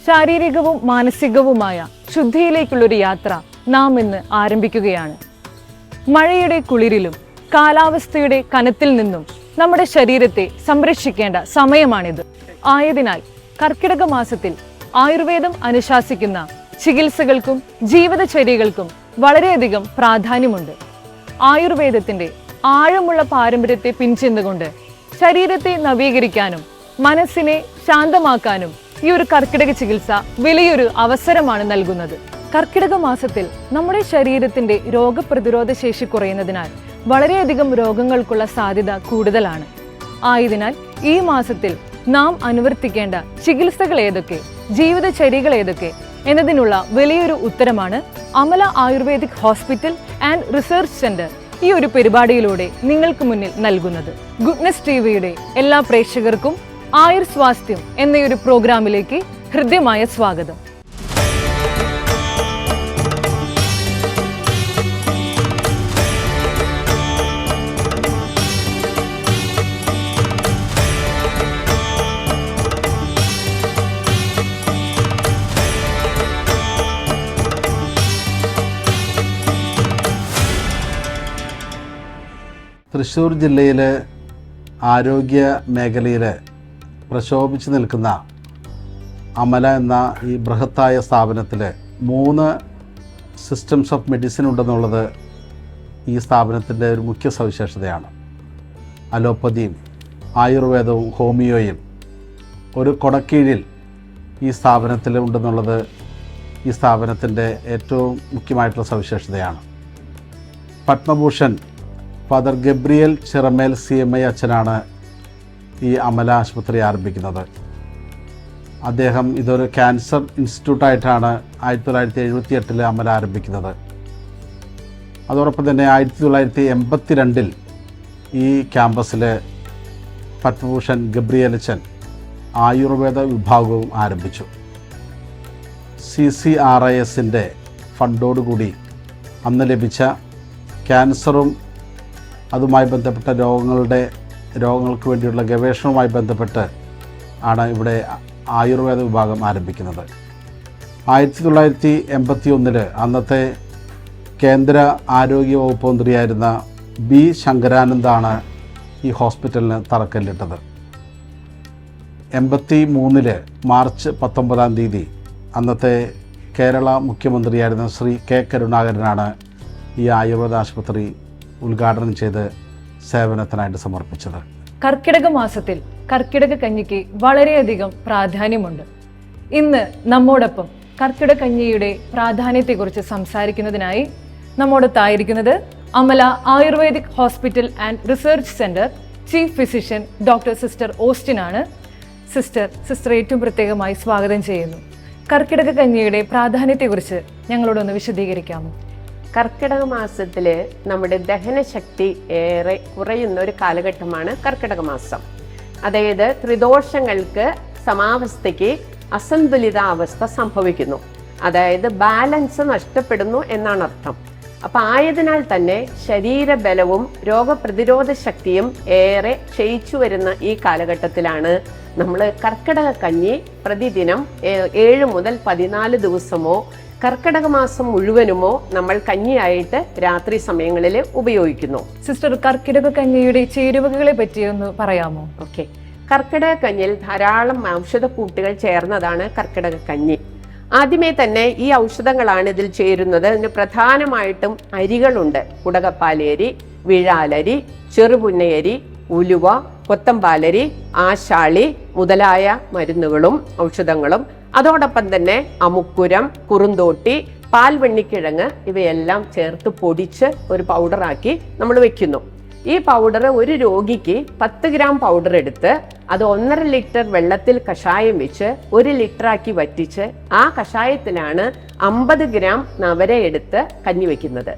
ശാരീരികവും മാനസികവുമായ ശുദ്ധിയിലേക്കുള്ളൊരു യാത്ര നാം ഇന്ന് ആരംഭിക്കുകയാണ്. മഴയുടെ കുളിരിലും കാലാവസ്ഥയുടെ കനത്തിൽ നിന്നും നമ്മുടെ ശരീരത്തെ സംരക്ഷിക്കേണ്ട സമയമാണിത്. ആയതിനാൽ കർക്കിടക മാസത്തിൽ ആയുർവേദം അനുശാസിക്കുന്ന ചികിത്സകൾക്കും ജീവിതചര്യകൾക്കും വളരെയധികം പ്രാധാന്യമുണ്ട്. ആയുർവേദത്തിന്റെ ആഴമുള്ള പാരമ്പര്യത്തെ പിൻചെന്നുകൊണ്ട് ശരീരത്തെ നവീകരിക്കാനും മനസ്സിനെ ശാന്തമാക്കാനും ഈ ഒരു കർക്കിടക ചികിത്സ വലിയൊരു അവസരമാണ് നൽകുന്നത്. കർക്കിടക മാസത്തിൽ നമ്മുടെ ശരീരത്തിന്റെ രോഗപ്രതിരോധ ശേഷി കുറയുന്നതിനാൽ വളരെയധികം രോഗങ്ങൾക്കുള്ള സാധ്യത കൂടുതലാണ്. ആയതിനാൽ ഈ മാസത്തിൽ നാം അനുവർത്തിക്കേണ്ട ചികിത്സകൾ ഏതൊക്കെ, ജീവിതചര്യകൾ ഏതൊക്കെ എന്നതിനുള്ള വലിയൊരു ഉത്തരമാണ് Amala ayurvedic hospital and research centre ഈ ഒരു പരിപാടിയിലൂടെ നിങ്ങൾക്ക് മുന്നിൽ നൽകുന്നത്. ഗുഡ്നസ് ടിവിയുടെ എല്ലാ പ്രേക്ഷകർക്കും ആയുർ സ്വാസ്ഥ്യം എന്നൊരു പ്രോഗ്രാമിലേക്ക് ഹൃദ്യമായ സ്വാഗതം. തൃശ്ശൂർ ജില്ലയിലെ ആരോഗ്യ മേഖലയിൽ പ്രശോഭിച്ചു നിൽക്കുന്ന അമല എന്ന ഈ ബൃഹത്തായ സ്ഥാപനത്തിൽ 3 സിസ്റ്റംസ് ഓഫ് മെഡിസിൻ ഉണ്ടെന്നുള്ളത് ഈ സ്ഥാപനത്തിൻ്റെ ഒരു മുഖ്യ സവിശേഷതയാണ്. അലോപ്പതിയും ആയുർവേദവും ഹോമിയോയും ഒരു കൊടക്കീഴിൽ ഈ സ്ഥാപനത്തിൽ ഉണ്ടെന്നുള്ളത് ഈ സ്ഥാപനത്തിൻ്റെ ഏറ്റവും മുഖ്യമായിട്ടുള്ള സവിശേഷതയാണ്. Padma Bhushan father Gabriel Chiramel CMI അച്ഛനാണ് ഈ അമല ആശുപത്രി ആരംഭിക്കുന്നത്. അദ്ദേഹം ഇതൊരു ക്യാൻസർ ഇൻസ്റ്റിറ്റ്യൂട്ടായിട്ടാണ് 1978 അമല ആരംഭിക്കുന്നത്. അതോടൊപ്പം തന്നെ 1982 ഈ ക്യാമ്പസിൽ പത്മഭൂഷൺ ഗബ്രിയേൽ അച്ഛൻ ആയുർവേദ വിഭാഗവും ആരംഭിച്ചു. CCRISൻ്റെ ഫണ്ടോടുകൂടി അന്ന് ലഭിച്ച ക്യാൻസറും അതുമായി ബന്ധപ്പെട്ട രോഗങ്ങൾക്ക് വേണ്ടിയുള്ള ഗവേഷണവുമായി ബന്ധപ്പെട്ട് ആണ് ഇവിടെ ആയുർവേദ വിഭാഗം ആരംഭിക്കുന്നത്. 1981 അന്നത്തെ കേന്ദ്ര ആരോഗ്യ വകുപ്പ് മന്ത്രിയായിരുന്ന B. ശങ്കരാനന്ദാണ് ഈ ഹോസ്പിറ്റലിന് തറക്കല്ലിട്ടത്. 1983 മാർച്ച് 19 അന്നത്തെ കേരള മുഖ്യമന്ത്രിയായിരുന്ന ശ്രീ K. കരുണാകരനാണ് ഈ ആയുർവേദ ആശുപത്രി ഉദ്ഘാടനം ചെയ്ത് സേവനത്തിനായിട്ട് സമർപ്പിച്ചത്. കർക്കിടക മാസത്തിൽ കർക്കിടക കഞ്ഞിക്ക് വളരെയധികം പ്രാധാന്യമുണ്ട്. ഇന്ന് നമ്മോടൊപ്പം കർക്കിടക കഞ്ഞിയുടെ പ്രാധാന്യത്തെക്കുറിച്ച് സംസാരിക്കുന്നതിനായി നമ്മോടൊത്തായിരിക്കുന്നത് Amala ayurvedic hospital and research centre chief physician doctor sister Austin ആണ്. സിസ്റ്റർ ഏറ്റവും പ്രത്യേകമായി സ്വാഗതം ചെയ്യുന്നു. കർക്കിടക കഞ്ഞിയുടെ പ്രാധാന്യത്തെക്കുറിച്ച് ഞങ്ങളോടൊന്ന് വിശദീകരിക്കാമോ? കർക്കിടക മാസത്തിൽ നമ്മുടെ ദഹനശക്തി ഏറെ കുറയുന്ന ഒരു കാലഘട്ടമാണ് കർക്കിടക മാസം. അതായത് ത്രിദോഷങ്ങൾക്ക് സമാവസ്ഥയ്ക്ക് അസന്തുലിതാവസ്ഥ സംഭവിക്കുന്നു. അതായത് ബാലൻസ് നഷ്ടപ്പെടുന്നു എന്നാണ് അർത്ഥം. അപ്പം ആയതിനാൽ തന്നെ ശരീരബലവും രോഗപ്രതിരോധ ശക്തിയും ഏറെ ക്ഷയിച്ചു വരുന്ന ഈ കാലഘട്ടത്തിലാണ് നമ്മൾ കർക്കിടക കഞ്ഞി പ്രതിദിനം 7 മുതൽ 14 ദിവസമോ കർക്കിടക മാസം മുഴുവനുമോ നമ്മൾ കഞ്ഞിയായിട്ട് രാത്രി സമയങ്ങളിൽ ഉപയോഗിക്കുന്നു. സിസ്റ്റർ, കർക്കിടക കഞ്ഞിയുടെ ചേരുവകളെ പറ്റി ഒന്ന് പറയാമോ? ഓക്കെ. കർക്കിടക കഞ്ഞിൽ ധാരാളം ഔഷധക്കൂട്ടുകൾ ചേർന്നതാണ് കർക്കിടക കഞ്ഞി. ആദ്യമേ തന്നെ ഈ ഔഷധങ്ങളാണ് ഇതിൽ ചേരുന്നത്. ഇതിന് പ്രധാനമായിട്ടും അരികളുണ്ട്. കുടകപ്പാലരി, വിഴാലരി, ചെറുപുന്നയരി, ഉലുവ, കൊത്തമ്പാലരി, ആശാളി മുതലായ മരുന്നുകളും ഔഷധങ്ങളും, അതോടൊപ്പം തന്നെ അമുക്കുരം, കുറുന്തോട്ടി, പാൽവെണ്ണിക്കിഴങ്ങ് ഇവയെല്ലാം ചേർത്ത് പൊടിച്ച് ഒരു പൗഡറാക്കി നമ്മൾ വെക്കുന്നു. ഈ പൗഡർ ഒരു രോഗിക്ക് 10 ഗ്രാം പൗഡർ എടുത്ത് അത് 1.5 ലിറ്റർ വെള്ളത്തിൽ കഷായം വെച്ച് 1 ലിറ്ററാക്കി വറ്റിച്ച് ആ കഷായത്തിലാണ് 50 ഗ്രാം നവര എടുത്ത് കഞ്ഞി വെക്കുന്നത്.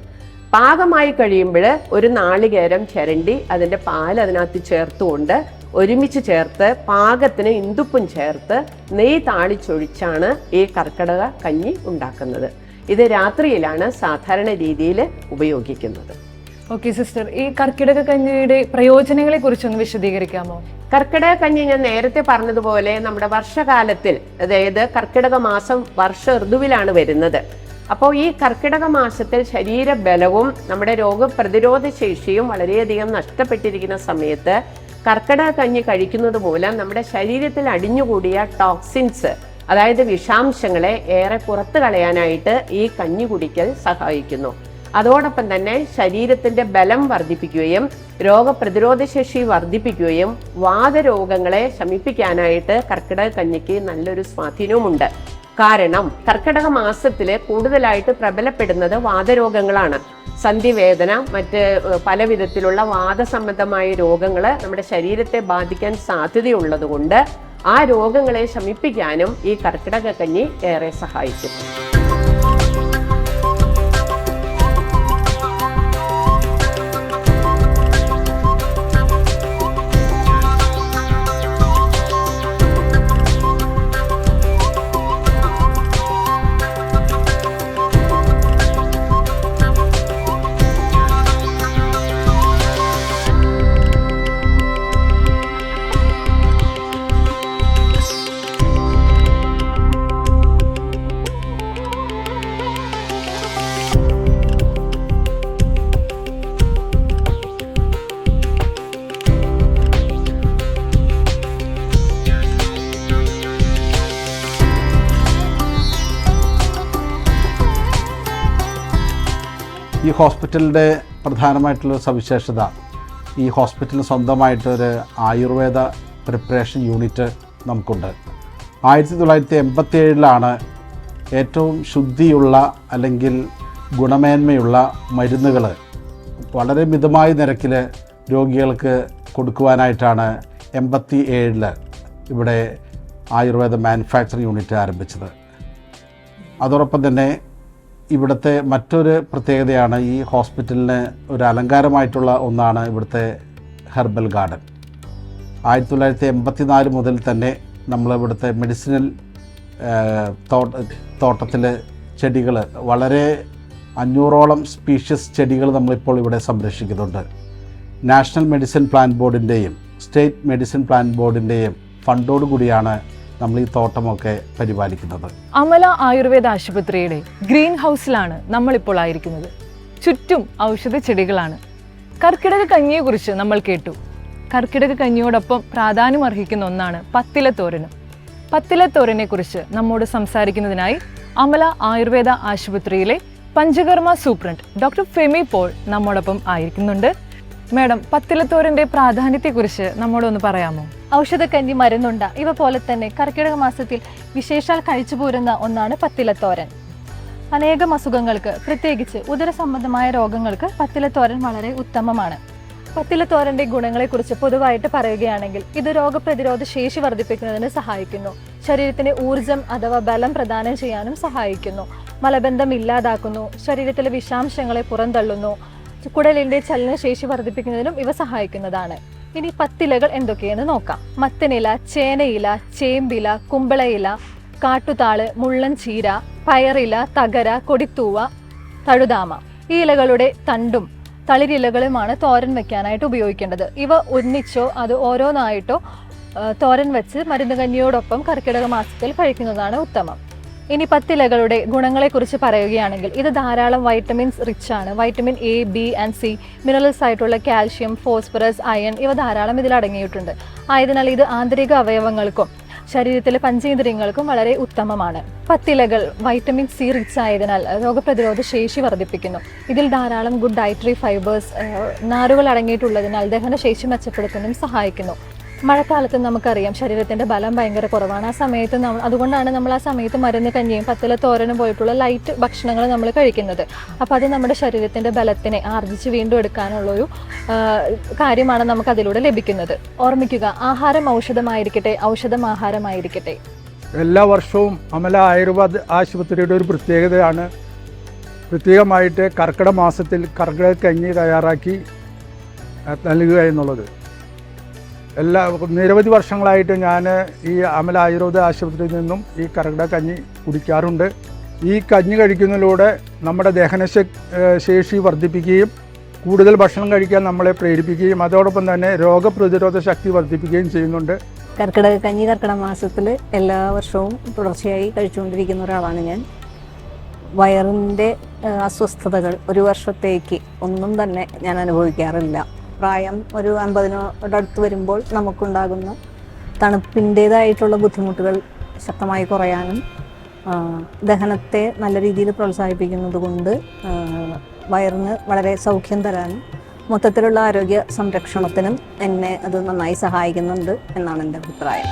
പാകമായി കഴിയുമ്പോൾ ഒരു നാളികേരം ചിരണ്ടി അതിൻ്റെ പാൽ അതിനകത്ത് ചേർത്തുകൊണ്ട് ഒരുമിച്ച് ചേർത്ത് പാകത്തിന് ഇന്ദുപ്പും ചേർത്ത് നെയ്യ് താളിച്ചൊഴിച്ചാണ് ഈ കർക്കിടക കഞ്ഞി ഉണ്ടാക്കുന്നത്. ഇത് രാത്രിയിലാണ് സാധാരണ രീതിയിൽ ഉപയോഗിക്കുന്നത്. ഓക്കെ സിസ്റ്റർ, ഈ കർക്കിടക കഞ്ഞിയുടെ പ്രയോജനങ്ങളെ കുറിച്ചൊന്ന് വിശദീകരിക്കാമോ? കർക്കിടക കഞ്ഞി ഞാൻ നേരത്തെ പറഞ്ഞതുപോലെ നമ്മുടെ വർഷകാലത്തിൽ, അതായത് കർക്കിടക മാസം വർഷ ഋതുവിലാണ് വരുന്നത്. അപ്പോൾ ഈ കർക്കിടക മാസത്തിൽ ശരീരബലവും നമ്മുടെ രോഗപ്രതിരോധ ശേഷിയും വളരെയധികം നഷ്ടപ്പെട്ടിരിക്കുന്ന സമയത്ത് കർക്കിടക കഞ്ഞി കഴിക്കുന്നത് മൂലം നമ്മുടെ ശരീരത്തിൽ അടിഞ്ഞുകൂടിയ ടോക്സിൻസ്, അതായത് വിഷാംശങ്ങളെ ഏറെ പുറത്തു കളയാനായിട്ട് ഈ കഞ്ഞി കുടിക്കൽ സഹായിക്കുന്നു. അതോടൊപ്പം തന്നെ ശരീരത്തിന്റെ ബലം വർദ്ധിപ്പിക്കുകയും രോഗപ്രതിരോധ ശേഷി വർദ്ധിപ്പിക്കുകയും വാതരോഗങ്ങളെ ശമിപ്പിക്കാനായിട്ട് കർക്കിടക കഞ്ഞിക്ക് നല്ലൊരു സ്വാധീനവുമുണ്ട്. കാരണം കർക്കിടക മാസത്തിൽ കൂടുതലായിട്ട് പ്രബലപ്പെടുന്നത് വാതരോഗങ്ങളാണ്. സന്ധിവേദന, മറ്റ് പല വിധത്തിലുള്ള വാദസംബന്ധമായ രോഗങ്ങൾ നമ്മുടെ ശരീരത്തെ ബാധിക്കാൻ സാധ്യതയുള്ളത് കൊണ്ട് ആ രോഗങ്ങളെ ശമിപ്പിക്കാനും ഈ കർക്കിടക കഞ്ഞി ഏറെ സഹായിക്കും. ഈ ഹോസ്പിറ്റലിൻ്റെ പ്രധാനമായിട്ടുള്ള സവിശേഷത, ഈ ഹോസ്പിറ്റലിന് സ്വന്തമായിട്ടൊരു ആയുർവേദ പ്രിപ്പറേഷൻ യൂണിറ്റ് നമുക്കുണ്ട്. 1987 ഏറ്റവും ശുദ്ധിയുള്ള അല്ലെങ്കിൽ ഗുണമേന്മയുള്ള മരുന്നുകൾ വളരെ മിതമായ നിരക്കിൽ രോഗികൾക്ക് കൊടുക്കുവാനായിട്ടാണ് 87 ഇവിടെ ആയുർവേദ മാനുഫാക്ചറിങ് യൂണിറ്റ് ആരംഭിച്ചത്. അതോടൊപ്പം തന്നെ ഇവിടുത്തെ മറ്റൊരു പ്രത്യേകതയാണ്, ഈ ഹോസ്പിറ്റലിന് ഒരു അലങ്കാരമായിട്ടുള്ള ഒന്നാണ് ഇവിടുത്തെ ഹെർബൽ ഗാർഡൻ. 1984 മുതൽ തന്നെ നമ്മളിവിടുത്തെ മെഡിസിനൽ തോട്ടത്തിൽ ചെടികൾ, വളരെ 500ഓളം സ്പീഷ്യസ് ചെടികൾ നമ്മളിപ്പോൾ ഇവിടെ സംരക്ഷിക്കുന്നുണ്ട്. നാഷണൽ മെഡിസിൻ പ്ലാൻ ബോർഡിൻ്റെയും സ്റ്റേറ്റ് മെഡിസിൻ പ്ലാൻ ബോർഡിൻ്റെയും ഫണ്ടോടുകൂടിയാണ് നമ്മൾ ഈ തോട്ടമൊക്കെ പരിപാലിക്കുന്നത്. അമല ആയുർവേദ ആശുപത്രിയുടെ ഗ്രീൻ ഹൗസിലാണ് നമ്മളിപ്പോൾ ആയിരിക്കുന്നത്. ചുറ്റും ഔഷധ ചെടികളാണ്. കർക്കിടക കഞ്ഞിയെക്കുറിച്ച് നമ്മൾ കേട്ടു. കർക്കിടക കഞ്ഞിയോടൊപ്പം പ്രാധാന്യം അർഹിക്കുന്ന ഒന്നാണ് പത്തിലത്തോരനും. പത്തിലത്തോരനെ കുറിച്ച് നമ്മോട് സംസാരിക്കുന്നതിനായി അമല ആയുർവേദ ആശുപത്രിയിലെ പഞ്ചകർമ്മ സൂപ്രണ്ട് ഡോക്ടർ ഫെമി പോൾ നമ്മോടൊപ്പം ആയിരിക്കുന്നുണ്ട്. മാഡം, പത്തിലത്തോരൻ്റെ പ്രാധാന്യത്തെക്കുറിച്ച് നമ്മോടൊന്ന് പറയാമോ? ഔഷധക്കഞ്ഞി, മരുന്നുണ്ട ഇവ പോലെ തന്നെ കർക്കിടക മാസത്തിൽ വിശേഷാൽ കഴിച്ചു പോരുന്ന ഒന്നാണ് പത്തിലത്തോരൻ. അനേകം അസുഖങ്ങൾക്ക്, പ്രത്യേകിച്ച് ഉദരസംബന്ധമായ രോഗങ്ങൾക്ക് പത്തിലത്തോരൻ വളരെ ഉത്തമമാണ്. പത്തിലത്തോരൻ്റെ ഗുണങ്ങളെക്കുറിച്ച് പൊതുവായിട്ട് പറയുകയാണെങ്കിൽ ഇത് രോഗപ്രതിരോധ ശേഷി വർദ്ധിപ്പിക്കുന്നതിന് സഹായിക്കുന്നു. ശരീരത്തിന് ഊർജം അഥവാ ബലം പ്രദാനം ചെയ്യാനും സഹായിക്കുന്നു. മലബന്ധം ഇല്ലാതാക്കുന്നു. ശരീരത്തിലെ വിഷാംശങ്ങളെ പുറന്തള്ളുന്നു. കുടലിൻ്റെ ചലനശേഷി വർദ്ധിപ്പിക്കുന്നതിനും ഇവ സഹായിക്കുന്നതാണ്. ഇനി പത്തിലകൾ എന്തൊക്കെയെന്ന് നോക്കാം. മത്തനില, ചേനയില, ചേമ്പില, കുമ്പളയില, കാട്ടുതാള്, മുള്ളൻ ചീര, പയറില, തകര, കൊടിത്തൂവ, തഴുതാമ. ഈ ഇലകളുടെ തണ്ടും തളിരിലകളുമാണ് തോരൻ വെക്കാനായിട്ട് ഉപയോഗിക്കേണ്ടത്. ഇവ ഒന്നിച്ചോ അത് ഓരോന്നായിട്ടോ തോരൻ വെച്ച് മരുന്ന് കഞ്ഞിയോടൊപ്പം കർക്കിടക മാസത്തിൽ കഴിക്കുന്നതാണ് ഉത്തമം. ഇനി പത്തിലകളുടെ ഗുണങ്ങളെക്കുറിച്ച് പറയുകയാണെങ്കിൽ ഇത് ധാരാളം വൈറ്റമിൻസ് റിച്ച് ആണ്. Vitamin A, B and C, minerals ആയിട്ടുള്ള കാൽഷ്യം, ഫോസ്ഫറസ്, അയൺ ഇവ ധാരാളം ഇതിൽ അടങ്ങിയിട്ടുണ്ട്. ആയതിനാൽ ഇത് ആന്തരിക അവയവങ്ങൾക്കും ശരീരത്തിലെ പഞ്ചേന്ദ്രിയങ്ങൾക്കും വളരെ ഉത്തമമാണ്. പത്തിലകൾ വൈറ്റമിൻ സി റിച്ച് ആയതിനാൽ രോഗപ്രതിരോധ ശേഷി വർദ്ധിപ്പിക്കുന്നു. ഇതിൽ ധാരാളം ഗുഡ് ഡയറ്ററി ഫൈബേഴ്സ്, നാരുകൾ അടങ്ങിയിട്ടുള്ളതിനാൽ ദഹനശേഷി മെച്ചപ്പെടുത്താനും സഹായിക്കുന്നു. മഴക്കാലത്ത് നമുക്കറിയാം ശരീരത്തിൻ്റെ ബലം ഭയങ്കര കുറവാണ്. ആ സമയത്ത് അതുകൊണ്ടാണ് നമ്മൾ ആ സമയത്ത് മരുന്ന് കഞ്ഞിയും പത്തിലത്തോരനും പോയിട്ടുള്ള ലൈറ്റ് ഭക്ഷണങ്ങൾ നമ്മൾ കഴിക്കുന്നത്. അപ്പോൾ അത് നമ്മുടെ ശരീരത്തിൻ്റെ ബലത്തിനെ ആർജിച്ച് വീണ്ടും എടുക്കാനുള്ളൊരു കാര്യമാണ് നമുക്കതിലൂടെ ലഭിക്കുന്നത്. ഓർമ്മിക്കുക, ആഹാരം ഔഷധമായിരിക്കട്ടെ, ഔഷധം ആഹാരമായിരിക്കട്ടെ. എല്ലാ വർഷവും അമല ആയുർവേദ ആശുപത്രിയുടെ ഒരു പ്രത്യേകതയാണ് പ്രത്യേകമായിട്ട് കർക്കിടക മാസത്തിൽ കർക്കിടക കഞ്ഞി തയ്യാറാക്കി നൽകുക എന്നുള്ളത്. നിരവധി വർഷങ്ങളായിട്ട് ഞാൻ ഈ അമല ആയുർവേദ ആശുപത്രിയിൽ നിന്നും ഈ കർക്കിടക കഞ്ഞി കുടിക്കാറുണ്ട്. ഈ കഞ്ഞി കഴിക്കുന്നതിലൂടെ നമ്മുടെ ദഹന ശേഷി വർദ്ധിപ്പിക്കുകയും കൂടുതൽ ഭക്ഷണം കഴിക്കാൻ നമ്മളെ പ്രേരിപ്പിക്കുകയും അതോടൊപ്പം തന്നെ രോഗപ്രതിരോധ ശക്തി വർദ്ധിപ്പിക്കുകയും ചെയ്യുന്നുണ്ട്. കർക്കിടക കഞ്ഞി കർക്കിടക മാസത്തിൽ എല്ലാ വർഷവും തുടർച്ചയായി കഴിച്ചുകൊണ്ടിരിക്കുന്ന ഒരാളാണ് ഞാൻ. വയറിൻ്റെ അസ്വസ്ഥതകൾ ഒരു വർഷത്തേക്ക് ഒന്നും തന്നെ ഞാൻ അനുഭവിക്കാറില്ല. പ്രായം ഒരു 50-നോടടുത്ത് വരുമ്പോൾ നമുക്കുണ്ടാകുന്ന തണുപ്പിൻ്റേതായിട്ടുള്ള ബുദ്ധിമുട്ടുകൾ ശക്തമായി കുറയാനും ദഹനത്തെ നല്ല രീതിയിൽ പ്രോത്സാഹിപ്പിക്കുന്നത് കൊണ്ട് വയറിന് വളരെ സൗഖ്യം തരാനും മൊത്തത്തിലുള്ള ആരോഗ്യ സംരക്ഷണത്തിനും എന്നെ അത് നന്നായി സഹായിക്കുന്നുണ്ട് എന്നാണ് എൻ്റെ അഭിപ്രായം.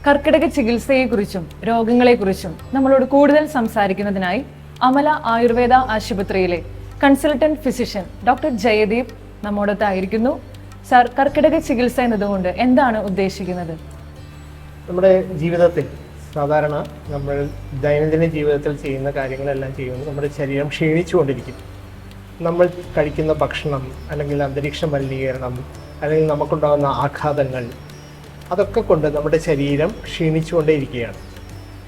കർക്കിടക ചികിത്സയെക്കുറിച്ചും രോഗങ്ങളെക്കുറിച്ചും നമ്മളോട് കൂടുതൽ സംസാരിക്കുന്നതിനായി അമല ആയുർവേദ ആശുപത്രിയിലെ കൺസൾട്ടന്റ് ഫിസിഷ്യൻ ഡോക്ടർ ജയദീപ് നമ്മോടൊത്തായിരിക്കുന്നു. സാർ, കർക്കിടക ചികിത്സ എന്നതുകൊണ്ട് എന്താണ് ഉദ്ദേശിക്കുന്നത്? നമ്മുടെ ജീവിതത്തിൽ സാധാരണ നമ്മൾ ദൈനംദിന ജീവിതത്തിൽ ചെയ്യുന്ന കാര്യങ്ങളെല്ലാം ചെയ്യുമ്പോൾ നമ്മുടെ ശരീരം ക്ഷീണിച്ചുകൊണ്ടിരിക്കും. നമ്മൾ കഴിക്കുന്ന ഭക്ഷണം, അല്ലെങ്കിൽ അന്തരീക്ഷ മലിനീകരണം, അല്ലെങ്കിൽ നമുക്കുണ്ടാകുന്ന ആഘാതങ്ങൾ, അതൊക്കെ കൊണ്ട് നമ്മുടെ ശരീരം ക്ഷീണിച്ചുകൊണ്ടേയിരിക്കുകയാണ്.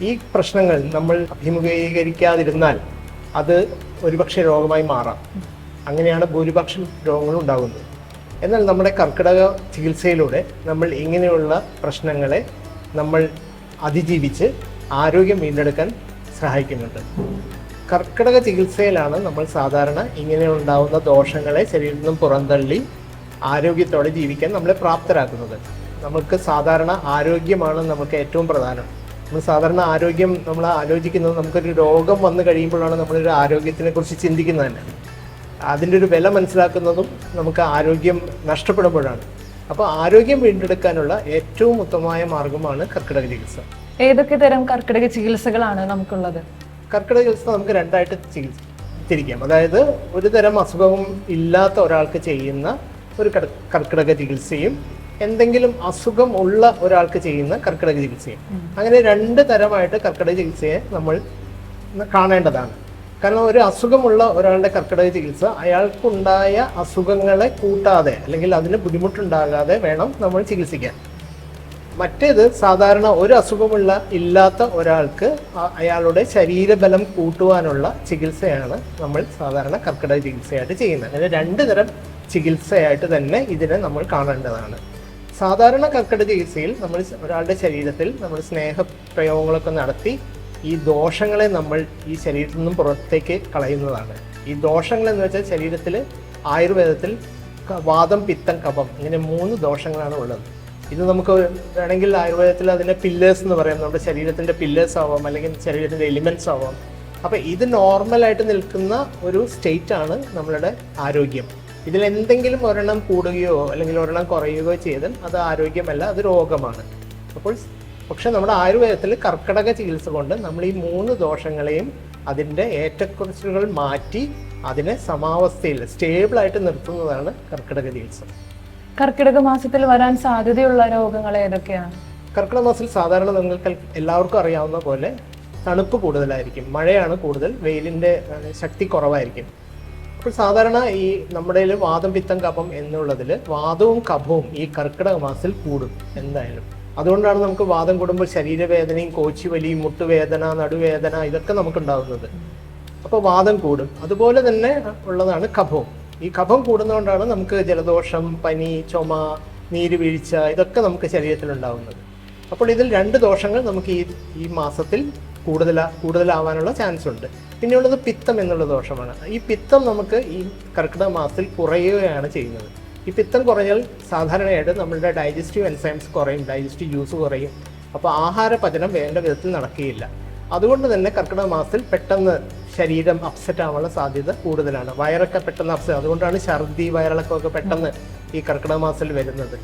ഈ പ്രശ്നങ്ങൾ നമ്മൾ അഭിമുഖീകരിക്കാതിരുന്നാൽ അത് ഒരുപക്ഷെ രോഗമായി മാറാം. അങ്ങനെയാണ് ഭൂരിപക്ഷം രോഗങ്ങളും ഉണ്ടാകുന്നത്. എന്നാൽ നമ്മുടെ കർക്കിടക ചികിത്സയിലൂടെ നമ്മൾ ഇങ്ങനെയുള്ള പ്രശ്നങ്ങളെ നമ്മൾ അതിജീവിച്ച് ആരോഗ്യം വീണ്ടെടുക്കാൻ സഹായിക്കുന്നുണ്ട്. കർക്കിടക ചികിത്സയിലാണ് നമ്മൾ സാധാരണ ഇങ്ങനെ ഉണ്ടാകുന്ന ദോഷങ്ങളെ ശരീരത്തിൽ നിന്നും പുറന്തള്ളി ആരോഗ്യത്തോടെ ജീവിക്കാൻ നമ്മളെ പ്രാപ്തരാക്കുന്നത്. നമുക്ക് സാധാരണ ആരോഗ്യമാണ് നമുക്ക് ഏറ്റവും പ്രധാനം. നമ്മൾ സാധാരണ ആരോഗ്യം നമ്മൾ ആലോചിക്കുന്നത് നമുക്കൊരു രോഗം വന്നു കഴിയുമ്പോഴാണ് നമ്മളൊരു ആരോഗ്യത്തിനെ കുറിച്ച് ചിന്തിക്കുന്നത് തന്നെ. അതിൻ്റെ ഒരു വില മനസ്സിലാക്കുന്നതും നമുക്ക് ആരോഗ്യം നഷ്ടപ്പെടുമ്പോഴാണ്. അപ്പോൾ ആരോഗ്യം വീണ്ടെടുക്കാനുള്ള ഏറ്റവും ഉത്തമമായ മാർഗമാണ് കർക്കിടക ചികിത്സ. ഏതൊക്കെ തരം കർക്കിടക ചികിത്സകളാണ് നമുക്കുള്ളത്? കർക്കിടക ചികിത്സ നമുക്ക് രണ്ടായിട്ട് തിരിക്കാം. അതായത് ഒരു തരം അസുഖവും ഇല്ലാത്ത ഒരാൾക്ക് ചെയ്യുന്ന ഒരു കർക്കിടക ചികിത്സയും എന്തെങ്കിലും അസുഖം ഉള്ള ഒരാൾക്ക് ചെയ്യുന്ന കർക്കിടക ചികിത്സയും. അങ്ങനെ രണ്ട് തരമായിട്ട് കർക്കിടക ചികിത്സയെ നമ്മൾ കാണേണ്ടതാണ്. കാരണം ഒരു അസുഖമുള്ള ഒരാളുടെ കർക്കിടക ചികിത്സ അയാൾക്കുണ്ടായ അസുഖങ്ങളെ കൂട്ടാതെ അല്ലെങ്കിൽ അതിന് ബുദ്ധിമുട്ടുണ്ടാകാതെ വേണം നമ്മൾ ചികിത്സിക്കാൻ. മറ്റേത് സാധാരണ ഒരു അസുഖമുള്ള ഇല്ലാത്ത ഒരാൾക്ക് അയാളുടെ ശരീരബലം കൂട്ടുവാനുള്ള ചികിത്സയാണ് നമ്മൾ സാധാരണ കർക്കിടക ചികിത്സയായിട്ട് ചെയ്യുന്നത്. അങ്ങനെ രണ്ട് തരം ചികിത്സയായിട്ട് തന്നെ ഇതിനെ നമ്മൾ കാണേണ്ടതാണ്. സാധാരണ കർക്കിടക ചികിത്സയിൽ നമ്മൾ ഒരാളുടെ ശരീരത്തിൽ നമ്മൾ സ്നേഹപ്രയോഗങ്ങളൊക്കെ നടത്തി ഈ ദോഷങ്ങളെ നമ്മൾ ഈ ശരീരത്തിൽ നിന്നും പുറത്തേക്ക് കളയുന്നതാണ്. ഈ ദോഷങ്ങളെന്ന് വെച്ചാൽ ശരീരത്തിൽ ആയുർവേദത്തിൽ വാതം, പിത്തം, കഫം ഇങ്ങനെ 3 ദോഷങ്ങളാണ് ഉള്ളത്. ഇത് നമുക്ക് വേണമെങ്കിൽ ആയുർവേദത്തിൽ അതിനെ പില്ലേഴ്സ് എന്ന് പറയാം. നമ്മുടെ ശരീരത്തിൻ്റെ പില്ലേഴ്സ് ആവാം, അല്ലെങ്കിൽ ശരീരത്തിൻ്റെ എലിമെൻറ്റ്സ് ആവാം. അപ്പോൾ ഇത് നോർമലായിട്ട് നിൽക്കുന്ന ഒരു സ്റ്റേറ്റാണ് നമ്മളുടെ ആരോഗ്യം. ഇതിലെന്തെങ്കിലും ഒരെണ്ണം കൂടുകയോ അല്ലെങ്കിൽ ഒരെണ്ണം കുറയുകയോ ചെയ്താൽ അത് ആരോഗ്യമല്ല, അത് രോഗമാണ്. പക്ഷെ നമ്മുടെ ആയുർവേദത്തിൽ കർക്കിടക ചികിത്സ കൊണ്ട് നമ്മൾ ഈ 3 ദോഷങ്ങളെയും അതിൻ്റെ ഏറ്റക്കുറച്ചുകൾ മാറ്റി അതിനെ സമാവസ്ഥയിൽ സ്റ്റേബിളായിട്ട് നിർത്തുന്നതാണ് കർക്കിടക ചികിത്സ. കർക്കിടക മാസത്തിൽ വരാൻ സാധ്യതയുള്ള രോഗങ്ങൾ ഏതൊക്കെയാണ്? കർക്കിടക മാസത്തിൽ സാധാരണ നിങ്ങൾക്ക് എല്ലാവർക്കും അറിയാവുന്ന പോലെ തണുപ്പ് കൂടുതലായിരിക്കും, മഴയാണ് കൂടുതൽ, വെയിലിൻ്റെ ശക്തി കുറവായിരിക്കും. അപ്പോൾ സാധാരണ ഈ നമ്മുടെ വാദം, പിത്തം, കഫം എന്നുള്ളതിൽ വാദവും കഫവും ഈ കർക്കിടക മാസത്തിൽ കൂടും എന്തായാലും. അതുകൊണ്ടാണ് നമുക്ക് വാദം കൂടുമ്പോൾ ശരീരവേദനയും കോച്ചിവലിയും മുട്ടുവേദന, നടുവേദന ഇതൊക്കെ നമുക്കുണ്ടാകുന്നത്. അപ്പോൾ വാദം കൂടും. അതുപോലെ തന്നെ ഉള്ളതാണ് കഫവും. ഈ കഫം കൂടുന്നതുകൊണ്ടാണ് നമുക്ക് ജലദോഷം, പനി, ചുമ, നീരുവീഴ്ച ഇതൊക്കെ നമുക്ക് ശരീരത്തിലുണ്ടാകുന്നത്. അപ്പോൾ ഇതിൽ 2 ദോഷങ്ങൾ നമുക്ക് ഈ മാസത്തിൽ കൂടുതലാവാനുള്ള ചാൻസ് ഉണ്ട്. പിന്നെയുള്ളത് പിത്തം എന്നുള്ള ദോഷമാണ്. ഈ പിത്തം നമുക്ക് ഈ കർക്കിടക മാസത്തിൽ കുറയുകയാണ് ചെയ്യുന്നത്. ഈ പിത്തം കുറഞ്ഞാൽ സാധാരണയായിട്ട് നമ്മളുടെ ഡൈജസ്റ്റീവ് എൻസൈംസ് കുറയും, ഡൈജസ്റ്റീവ് ജ്യൂസ് കുറയും. അപ്പോൾ ആഹാര പചനം വേണ്ട വിധത്തിൽ നടക്കുകയില്ല. അതുകൊണ്ട് തന്നെ കർക്കിടക മാസത്തിൽ പെട്ടെന്ന് ശരീരം അപ്സെറ്റ് ആവാനുള്ള സാധ്യത കൂടുതലാണ്. വയറൊക്കെ പെട്ടെന്ന് അപ്സെറ്റ്, അതുകൊണ്ടാണ് ഛർദി വയറിളക്കമൊക്കെ പെട്ടെന്ന് ഈ കർക്കിടക മാസത്തിൽ വരുന്നത്.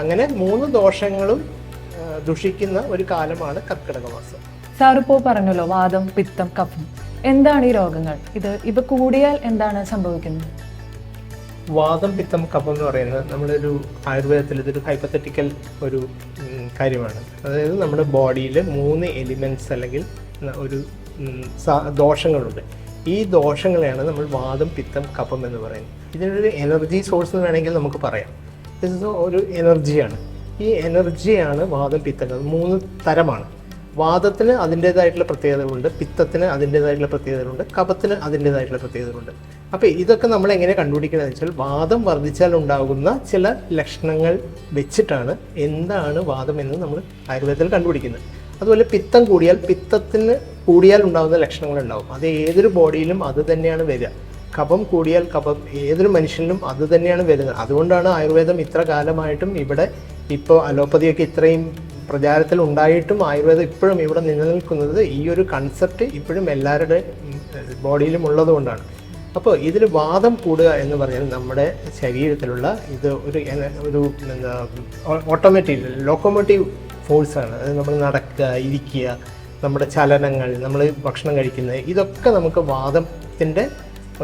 അങ്ങനെ 3 ദോഷങ്ങളും ദുഷിക്കുന്ന ഒരു കാലമാണ് കർക്കിടക മാസം. സാറിപ്പോ പറഞ്ഞല്ലോ വാദം, പിത്തം, കഫം. എന്താണ് ഈ രോഗങ്ങൾ? ഇവ കൂടിയാൽ എന്താണ് സംഭവിക്കുന്നത്? വാദം, പിത്തം, കഫം എന്ന് പറയുന്നത് നമ്മളൊരു ആയുർവേദത്തിൽ ഇതൊരു ഹൈപ്പത്തറ്റിക്കൽ ഒരു കാര്യമാണ്. അതായത് നമ്മുടെ ബോഡിയിൽ 3 എലിമെൻറ്റ്സ് അല്ലെങ്കിൽ ഒരു ദോഷങ്ങളുണ്ട്. ഈ ദോഷങ്ങളെയാണ് നമ്മൾ വാദം, പിത്തം, കഫം എന്ന് പറയുന്നത്. ഇതിനൊരു എനർജി സോഴ്സ് എന്ന് വേണമെങ്കിൽ നമുക്ക് പറയാം. ഇത് ഒരു എനർജിയാണ്. ഈ എനർജിയാണ് വാദം, പിത്തം, കഫം. 3 തരമാണ്. വാദത്തിന് അതിൻ്റേതായിട്ടുള്ള പ്രത്യേകതകളുണ്ട്, പിത്തത്തിന് അതിൻ്റേതായിട്ടുള്ള പ്രത്യേകതകളുണ്ട്, കഫത്തിന് അതിൻ്റേതായിട്ടുള്ള പ്രത്യേകതകളുണ്ട്. അപ്പോൾ ഇതൊക്കെ നമ്മൾ എങ്ങനെ കണ്ടുപിടിക്കണമെന്ന് വെച്ചാൽ വാദം വർദ്ധിച്ചാൽ ഉണ്ടാകുന്ന ചില ലക്ഷണങ്ങൾ വെച്ചിട്ടാണ് എന്താണ് വാദം എന്ന് നമ്മൾ ആയുർവേദത്തിൽ കണ്ടുപിടിക്കുന്നത്. അതുപോലെ പിത്തം കൂടിയാൽ പിത്തത്തിന് കൂടിയാൽ ഉണ്ടാകുന്ന ലക്ഷണങ്ങളുണ്ടാവും. അത് ഏതൊരു ബോഡിയിലും അത് തന്നെയാണ് വരിക. കഫം കൂടിയാൽ കഫം ഏതൊരു മനുഷ്യനിലും അത് തന്നെയാണ് വരുന്നത്. അതുകൊണ്ടാണ് ആയുർവേദം ഇത്ര കാലമായിട്ടും ഇവിടെ ഇപ്പോൾ അലോപ്പതിയൊക്കെ ഇത്രയും പ്രചാരത്തിൽ ഉണ്ടായിട്ടും ആയുർവേദം ഇപ്പോഴും ഇവിടെ നിലനിൽക്കുന്നത് ഈ ഒരു കൺസെപ്റ്റ് ഇപ്പോഴും എല്ലാവരുടെ ബോഡിയിലും ഉള്ളത് കൊണ്ടാണ്. അപ്പോൾ ഇതിൽ വാദം കൂടുക എന്ന് പറഞ്ഞാൽ നമ്മുടെ ശരീരത്തിലുള്ള ഇത് ഒരു എന്താ ഓട്ടോമാറ്റിക് ലോക്കോമോട്ടീവ് ഫോഴ്സാണ്. അത് നമ്മൾ നടക്കുക, ഇരിക്കുക, നമ്മുടെ ചലനങ്ങൾ, നമ്മൾ ഭക്ഷണം കഴിക്കുന്നത്, ഇതൊക്കെ നമുക്ക് വാദത്തിൻ്റെ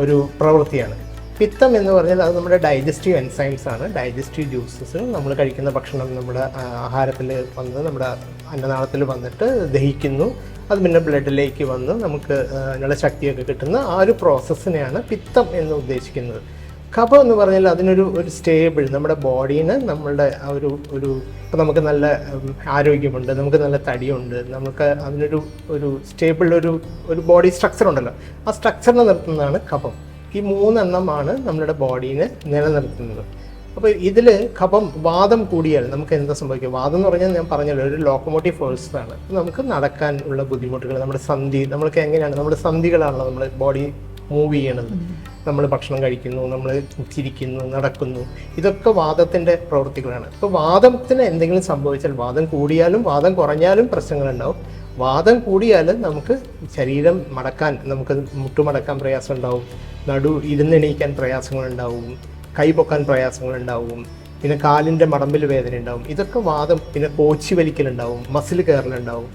ഒരു പ്രവൃത്തിയാണ്. പിത്തം എന്ന് പറഞ്ഞാൽ അത് നമ്മുടെ ഡൈജസ്റ്റീവ് എൻസൈംസ് ആണ്. ഡൈജസ്റ്റീവ് ജ്യൂസസ് നമ്മൾ കഴിക്കുന്ന ഭക്ഷണം നമ്മുടെ ആഹാരത്തിൽ വന്ന് നമ്മുടെ അന്നനാളത്തിൽ വന്നിട്ട് ദഹിക്കുന്നു. അത് പിന്നെ ബ്ലഡിലേക്ക് വന്ന് നമുക്ക് നല്ല ശക്തിയൊക്കെ കിട്ടുന്ന ആ ഒരു പ്രോസസ്സിനെയാണ് പിത്തം എന്ന് ഉദ്ദേശിക്കുന്നത്. കഫം എന്ന് പറഞ്ഞാൽ അതിനൊരു സ്റ്റേബിൾ നമ്മുടെ ബോഡീന് നമ്മളുടെ ഒരു ഇപ്പോൾ നമുക്ക് നല്ല ആരോഗ്യമുണ്ട്, നമുക്ക് നല്ല തടിയുണ്ട്, നമുക്ക് അതിനൊരു സ്റ്റേബിൾ ഒരു ബോഡി സ്ട്രക്ചർ ഉണ്ടല്ലോ, ആ സ്ട്രക്ചറിനെ നിർത്തുന്നതാണ് കഫം. ഈ 3 എണ്ണമാണ് നമ്മുടെ ബോഡീനെ നിലനിർത്തുന്നത്. അപ്പോൾ ഇതിൽ കഫം വാദം കൂടിയാൽ നമുക്ക് എന്താ സംഭവിക്കുക? വാദം എന്ന് പറഞ്ഞാൽ ഞാൻ പറഞ്ഞല്ലോ ഒരു ലോക്കോമോട്ടീവ് ഫോഴ്സാണ്. നമുക്ക് നടക്കാൻ ഉള്ള ബുദ്ധിമുട്ടുകൾ, നമ്മുടെ നമ്മൾക്ക് എങ്ങനെയാണ് നമ്മുടെ സന്ധികളാണല്ലോ നമ്മൾ ബോഡി മൂവ് ചെയ്യണത്. നമ്മൾ ഭക്ഷണം കഴിക്കുന്നു, നമ്മൾ ചിരിക്കുന്നു, നടക്കുന്നു, ഇതൊക്കെ വാദത്തിൻ്റെ പ്രവൃത്തികളാണ്. ഇപ്പോൾ വാദത്തിന് എന്തെങ്കിലും സംഭവിച്ചാൽ വാദം കൂടിയാലും വാദം കുറഞ്ഞാലും പ്രശ്നങ്ങളുണ്ടാവും. വാദം കൂടിയാൽ നമുക്ക് ശരീരം മടക്കാൻ, നമുക്ക് മുട്ടുമടക്കാൻ പ്രയാസം ഉണ്ടാവും, ഇരുന്നെണീക്കാൻ പ്രയാസങ്ങളുണ്ടാവും, കൈ പൊക്കാൻ പ്രയാസങ്ങളുണ്ടാവും, പിന്നെ കാലിൻ്റെ മടമ്പിൽ വേദന ഉണ്ടാവും. ഇതൊക്കെ വാദം. പിന്നെ പോച്ചി വലിക്കലുണ്ടാവും, മസിൽ കയറലുണ്ടാവും,